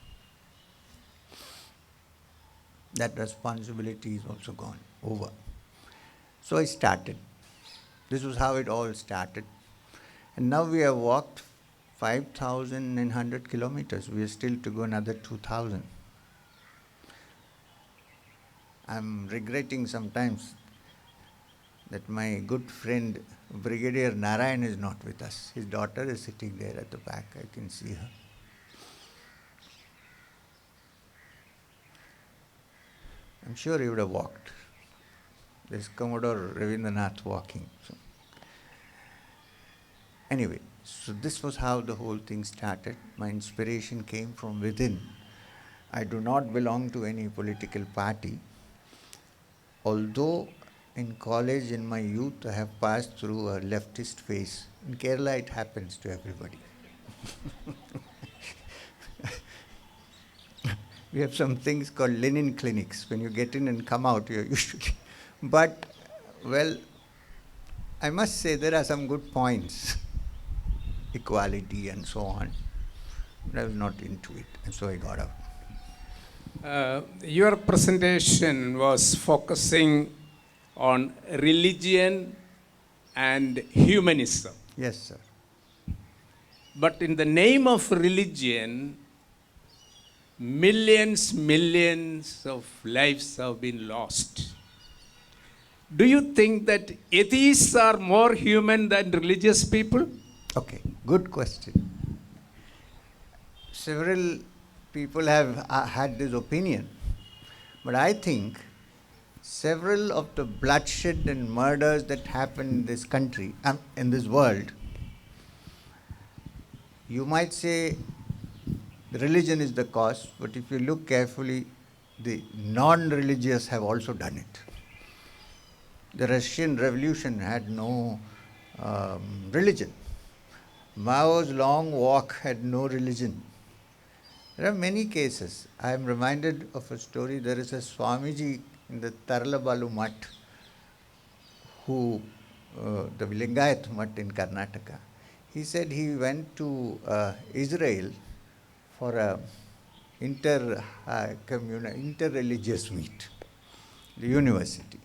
that responsibility is also gone, over. So I started. This was how it all started. And now we have walked 5,100 kilometers. We are still to go another 2,000. I'm regretting sometimes that my good friend Brigadier Narayan is not with us. His daughter is sitting there at the back. I can see her. I'm sure he would have walked. There's Commodore Ravindranath walking. So. Anyway, so this was how the whole thing started. My inspiration came from within. I do not belong to any political party, although in college, in my youth, I have passed through a leftist phase. In Kerala, it happens to everybody. We have some things called Lenin clinics. When you get in and come out, you're usually. But, well, I must say there are some good points. Equality and so on. But I was not into it, and so I got out. Your presentation was focusing on religion and humanism. Yes, sir. But in the name of religion, millions of lives have been lost. Do you think that atheists are more human than religious people? Okay, good question. Several people have had this opinion, but I think several of the bloodshed and murders that happen in this country, in this world, you might say religion is the cause, but if you look carefully, the non-religious have also done it. The Russian Revolution had no religion. Mao's long walk had no religion. There are many cases. I am reminded of a story. There is a Swamiji in the Tarlabalu Mutt, who, the Lingayat Mutt in Karnataka. He said he went to Israel for a inter-religious meet, the university.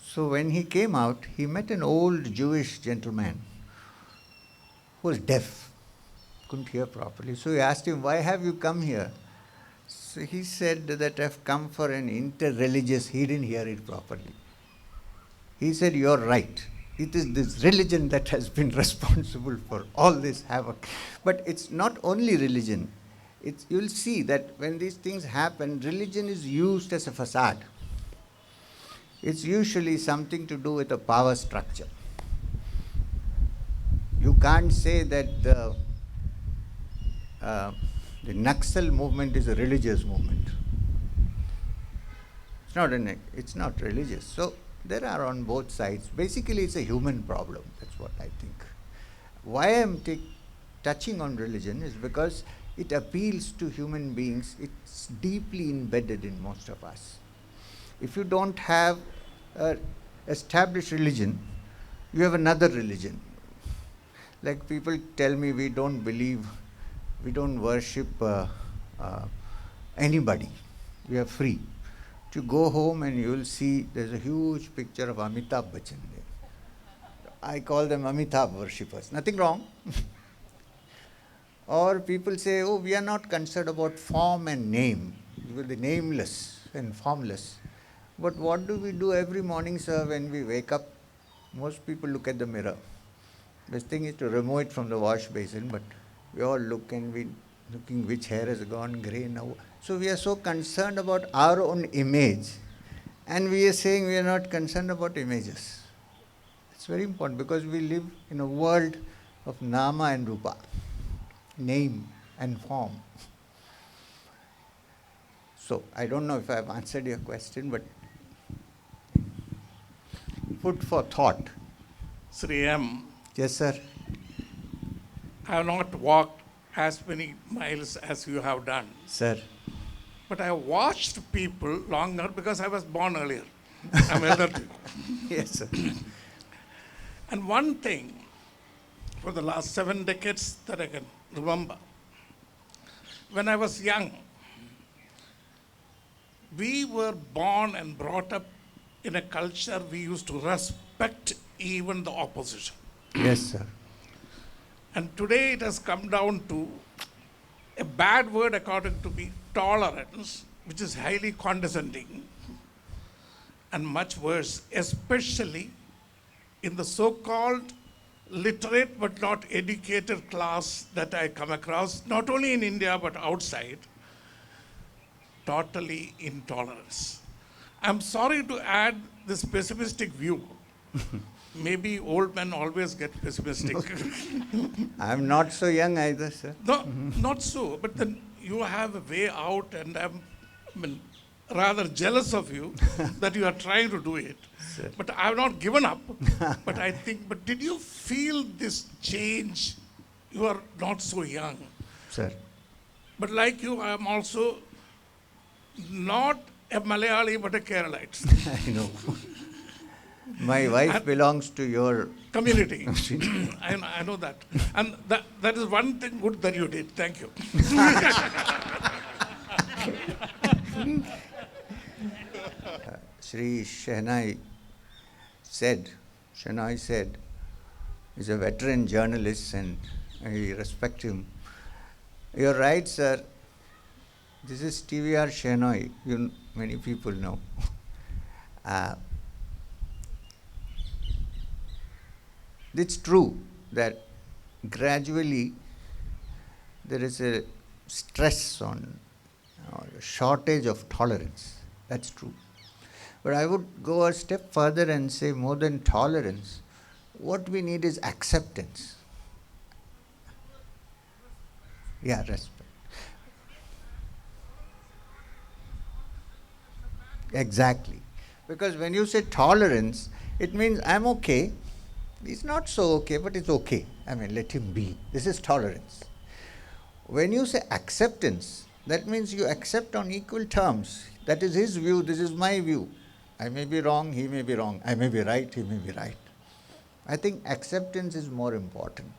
So when he came out, he met an old Jewish gentleman who was deaf, couldn't hear properly. So he asked him, "Why have you come here?" So he said that I've come for an inter-religious. He didn't hear it properly. He said, "You're right. It is this religion that has been responsible for all this havoc." But it's not only religion. You'll see that when these things happen, religion is used as a facade. It's usually something to do with a power structure. You can't say that the Naxal movement is a religious movement. It's not religious. So there are on both sides. Basically, it's a human problem. That's what I think. Why I'm touching on religion is because it appeals to human beings. It's deeply embedded in most of us. If you don't have an established religion, you have another religion. Like people tell me, we don't worship anybody. We are free. You go home and you will see there's a huge picture of Amitabh Bachchan there. I call them Amitabh worshippers. Nothing wrong. Or people say, "Oh, we are not concerned about form and name. We will be nameless and formless." But what do we do every morning, sir, when we wake up? Most people look at the mirror. Best thing is to remove it from the wash basin, but we all look and we looking which hair has gone grey now. So we are so concerned about our own image, and we are saying we are not concerned about images. It's very important because we live in a world of nama and rupa, name and form. So I don't know if I have answered your question, but food for thought. Sri M, Yes, sir. I have not walked as many miles as you have done, Sir. but I have watched people longer because I was born earlier. I'm elder than you. Yes, sir. And one thing for the last 7 decades that I can remember, when I was young, we were born and brought up in a culture we used to respect even the opposition. Yes, sir. And today it has come down to a bad word according to me, tolerance, which is highly condescending and much worse, especially in the so-called literate but not educated class that I come across, not only in India but outside, totally intolerance. I'm sorry to add this pessimistic view. Maybe old men always get pessimistic. I'm not so young either, sir. No, not so. But then you have a way out, and rather jealous of you that you are trying to do it. Sir. But I have not given up. But I think, but did you feel this change? You are not so young. Sir. But like you, I am also not a Malayali but a Keralite. I know. My wife belongs to your Community. I know that. And that is one thing good that you did. Thank you. Shri Shehnai said, is a veteran journalist and I respect him. You're right, sir. This is TVR Shehnai. Many people know. It's true that gradually there is a stress on or a shortage of tolerance. That's true. But I would go a step further and say more than tolerance, what we need is acceptance. Yeah, respect. Exactly. Because when you say tolerance, it means I'm okay. He's not so okay, but it's okay. I mean, let him be. This is tolerance. When you say acceptance, that means you accept on equal terms. That is his view, this is my view. I may be wrong, he may be wrong. I may be right, he may be right. I think acceptance is more important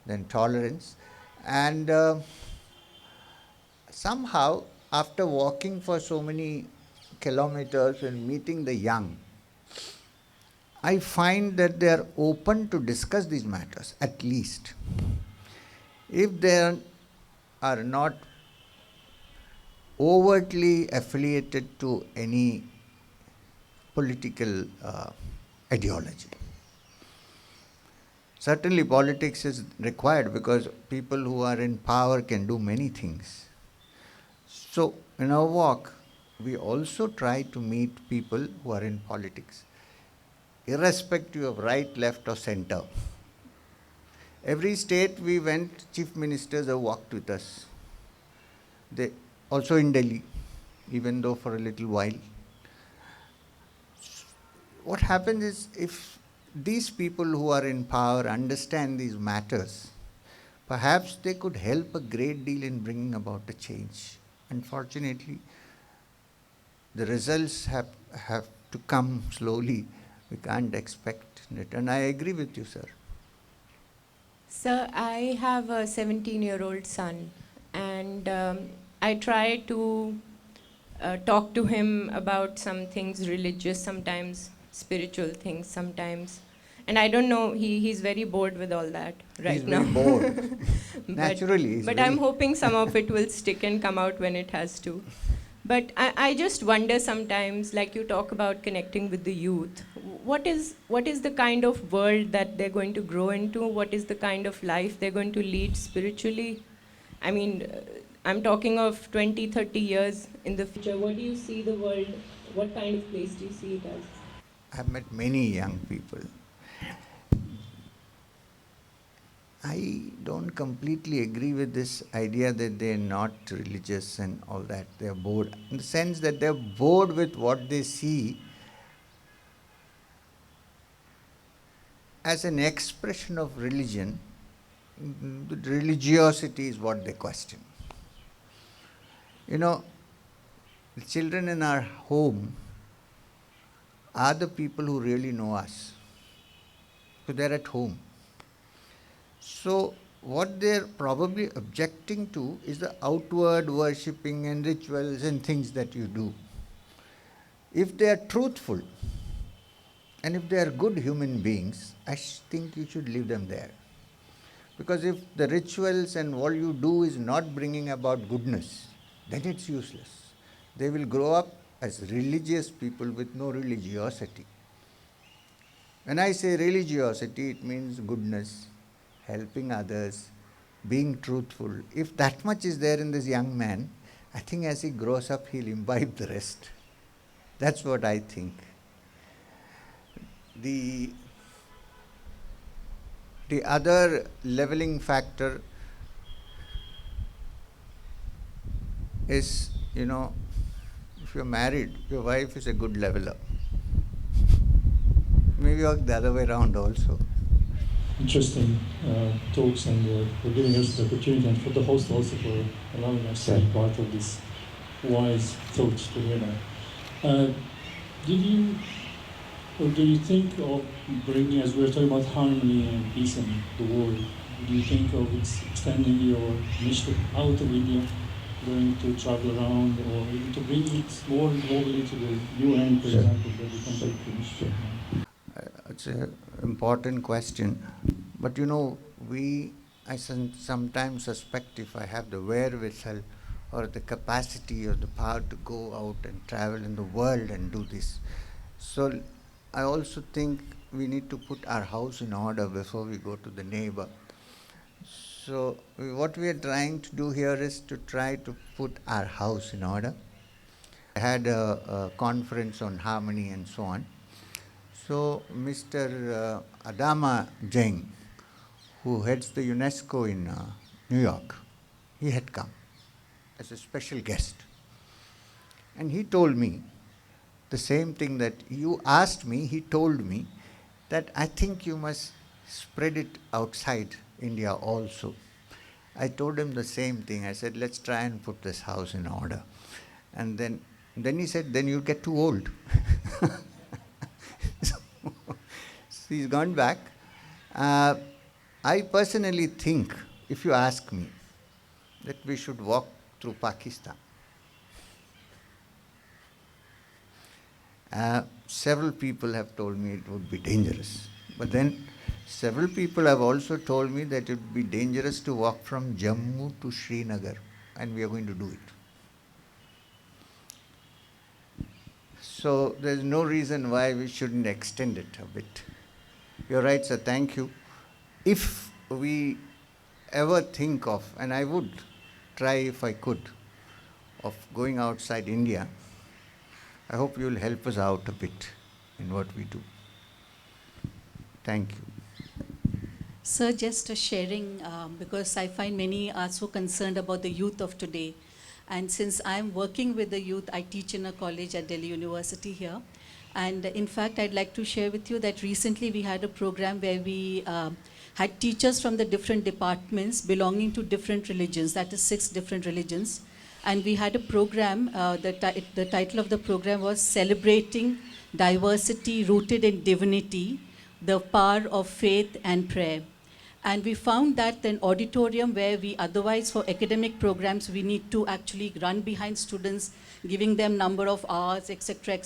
than tolerance. And somehow, after walking for so many kilometers and meeting the young, I find that they are open to discuss these matters, at least. If they are not overtly affiliated to any political ideology. Certainly politics is required because people who are in power can do many things. So in our walk, we also try to meet people who are in politics, irrespective of right, left or center. Every state we went, chief ministers have walked with us. They also in Delhi, even though for a little while. What happens is, if these people who are in power understand these matters, perhaps they could help a great deal in bringing about a change. Unfortunately, the results have to come slowly. We can't expect it. And I agree with you, sir. Sir, I have a 17-year-old son, and I try to talk to him about some things religious, sometimes spiritual things, sometimes. And I don't know, he's very bored with all that right now. He's very bored. Naturally. But I'm hoping some of it will stick and come out when it has to. But I just wonder sometimes, like you talk about connecting with the youth, what is the kind of world that they're going to grow into? What is the kind of life they're going to lead spiritually? I mean, I'm talking of 20, 30 years in the future. What do you see the world, what kind of place do you see it as? I've met many young people. I don't completely agree with this idea that they're not religious and all that. They're bored. In the sense that they're bored with what they see as an expression of religion. Religiosity is what they question. You know, the children in our home are the people who really know us. So they're at home. So what they're probably objecting to is the outward worshipping and rituals and things that you do. If they are truthful and if they are good human beings, I think you should leave them there. Because if the rituals and what you do is not bringing about goodness, then it's useless. They will grow up as religious people with no religiosity. When I say religiosity, it means goodness, helping others, being truthful. If that much is there in this young man, I think as he grows up, he'll imbibe the rest. That's what I think. The other leveling factor is, if you're married, your wife is a good leveler. Maybe work the other way around also. Interesting talks, and for giving us the opportunity, and for the host also for allowing us to be part of this wise thoughts together. Did you, or do you think of bringing, as we were talking about harmony and peace in the world, do you think of extending your initiative out of India, going to travel around, or even to bring it more globally to the UN, for example, that we can take the initiative? It's an important question. But I sometimes suspect if I have the wherewithal or the capacity or the power to go out and travel in the world and do this. So I also think we need to put our house in order before we go to the neighbor. So what we are trying to do here is to try to put our house in order. I had a conference on harmony and so on. So Mr. Adama Jeng, who heads the UNESCO in New York, he had come as a special guest. And he told me the same thing that you asked me. He told me that I think you must spread it outside India also. I told him the same thing. I said, let's try and put this house in order. And then he said, then you'll get too old. So he's gone back. I personally think, if you ask me, that we should walk through Pakistan. Several people have told me it would be dangerous. But then several people have also told me that it would be dangerous to walk from Jammu to Srinagar, and we are going to do it. So there's no reason why we shouldn't extend it a bit. You're right, sir, thank you. If we ever think of, and I would try if I could, of going outside India, I hope you'll help us out a bit in what we do. Thank you. Sir, just a sharing, because I find many are so concerned about the youth of today. And since I'm working with the youth, I teach in a college at Delhi University here. And in fact, I'd like to share with you that recently we had a program where we had teachers from the different departments belonging to different religions, that is 6 different religions. And we had a program, the title of the program was Celebrating Diversity Rooted in Divinity, the Power of Faith and Prayer. And we found that an auditorium where we otherwise for academic programs, we need to actually run behind students, giving them number of hours, etc.,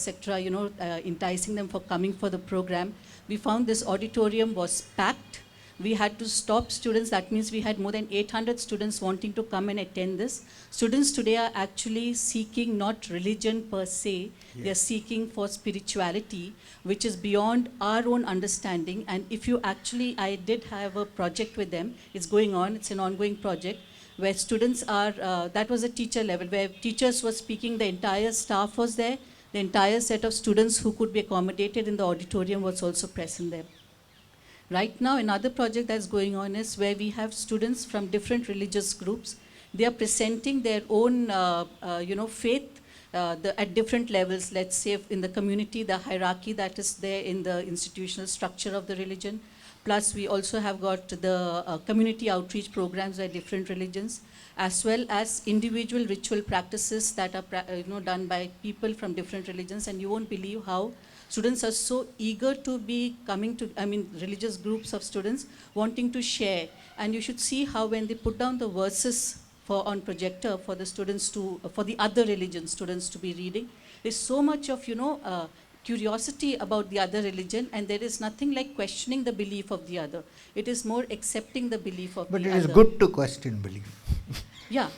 enticing them for coming for the program. We found this auditorium was packed. We had to stop students. That means we had more than 800 students wanting to come and attend this. Students today are actually seeking not religion per se. Yes. They're seeking for spirituality, which is beyond our own understanding. And if you actually, I did have a project with them. It's going on. It's an ongoing project where students are, that was a teacher level, where teachers were speaking, the entire staff was there. The entire set of students who could be accommodated in the auditorium was also present there. Right now, another project that's going on is where we have students from different religious groups. They are presenting their own, faith at different levels. Let's say in the community, the hierarchy that is there in the institutional structure of the religion. Plus, we also have got the community outreach programs by different religions, as well as individual ritual practices that are done by people from different religions. And you won't believe how students are so eager to be coming to, religious groups of students wanting to share. And you should see how when they put down the verses on projector for the students to, for the other religion students to be reading, there's so much of, curiosity about the other religion, and there is nothing like questioning the belief of the other. It is more accepting the belief of the other. But it is good to question belief. Yeah.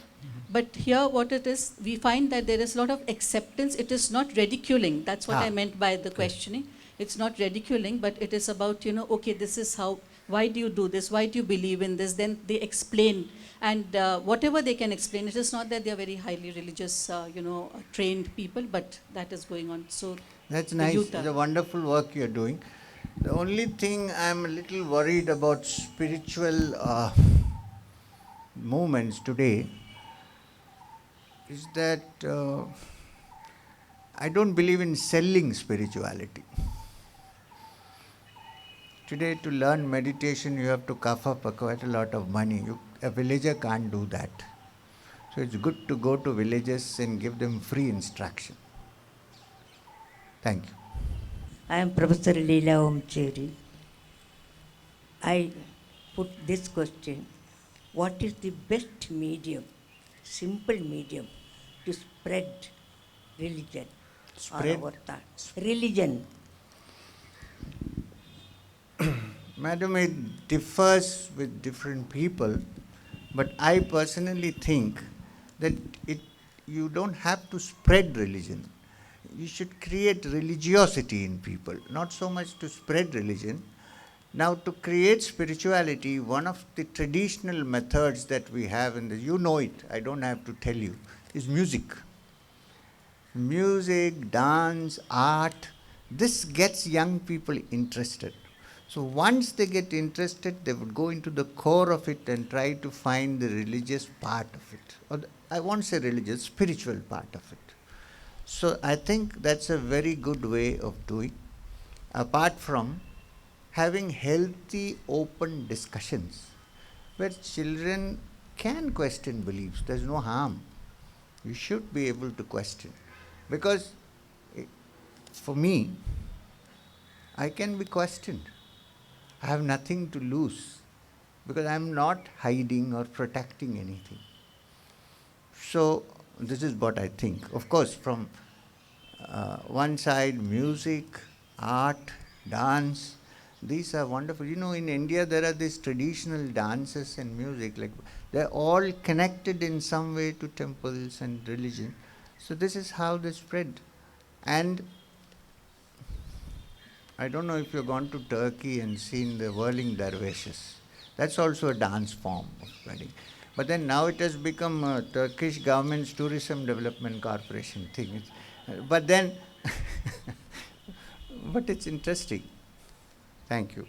But here what it is, we find that there is a lot of acceptance. It is not ridiculing. That's what I meant by the questioning. It's not ridiculing, but it is about, okay, this is how, why do you do this? Why do you believe in this? Then they explain. And whatever they can explain, it is not that they are very highly religious, trained people, but that is going on. So that's nice. It's a wonderful work you're doing. The only thing I'm a little worried about spiritual movements today is that I don't believe in selling spirituality. Today, to learn meditation, you have to cough up quite a lot of money. A villager can't do that. So it's good to go to villages and give them free instruction. Thank you. I am Professor Leela Omcheri. I put this question: what is the best medium, simple medium, to spread religion Spread? or our thoughts? Religion. Madam, it differs with different people, but I personally think that you don't have to spread religion. You should create religiosity in people, not so much to spread religion. Now, to create spirituality, one of the traditional methods that we have, and you know it, I don't have to tell you, is music. Music, dance, art, this gets young people interested. So once they get interested, they would go into the core of it and try to find the religious part of it. Or I won't say religious, spiritual part of it. So I think that's a very good way of doing, apart from having healthy, open discussions where children can question beliefs. There's no harm. You should be able to question. Because for me, I can be questioned. I have nothing to lose because I'm not hiding or protecting anything. So this is what I think. Of course, from one side, music, art, dance, these are wonderful. You know, in India, there are these traditional dances and music, like they're all connected in some way to temples and religion. So this is how they spread. And I don't know if you've gone to Turkey and seen the whirling dervishes. That's also a dance form of wedding. But then now it has become a Turkish government's tourism development corporation thing. But then, but it's interesting. Thank you.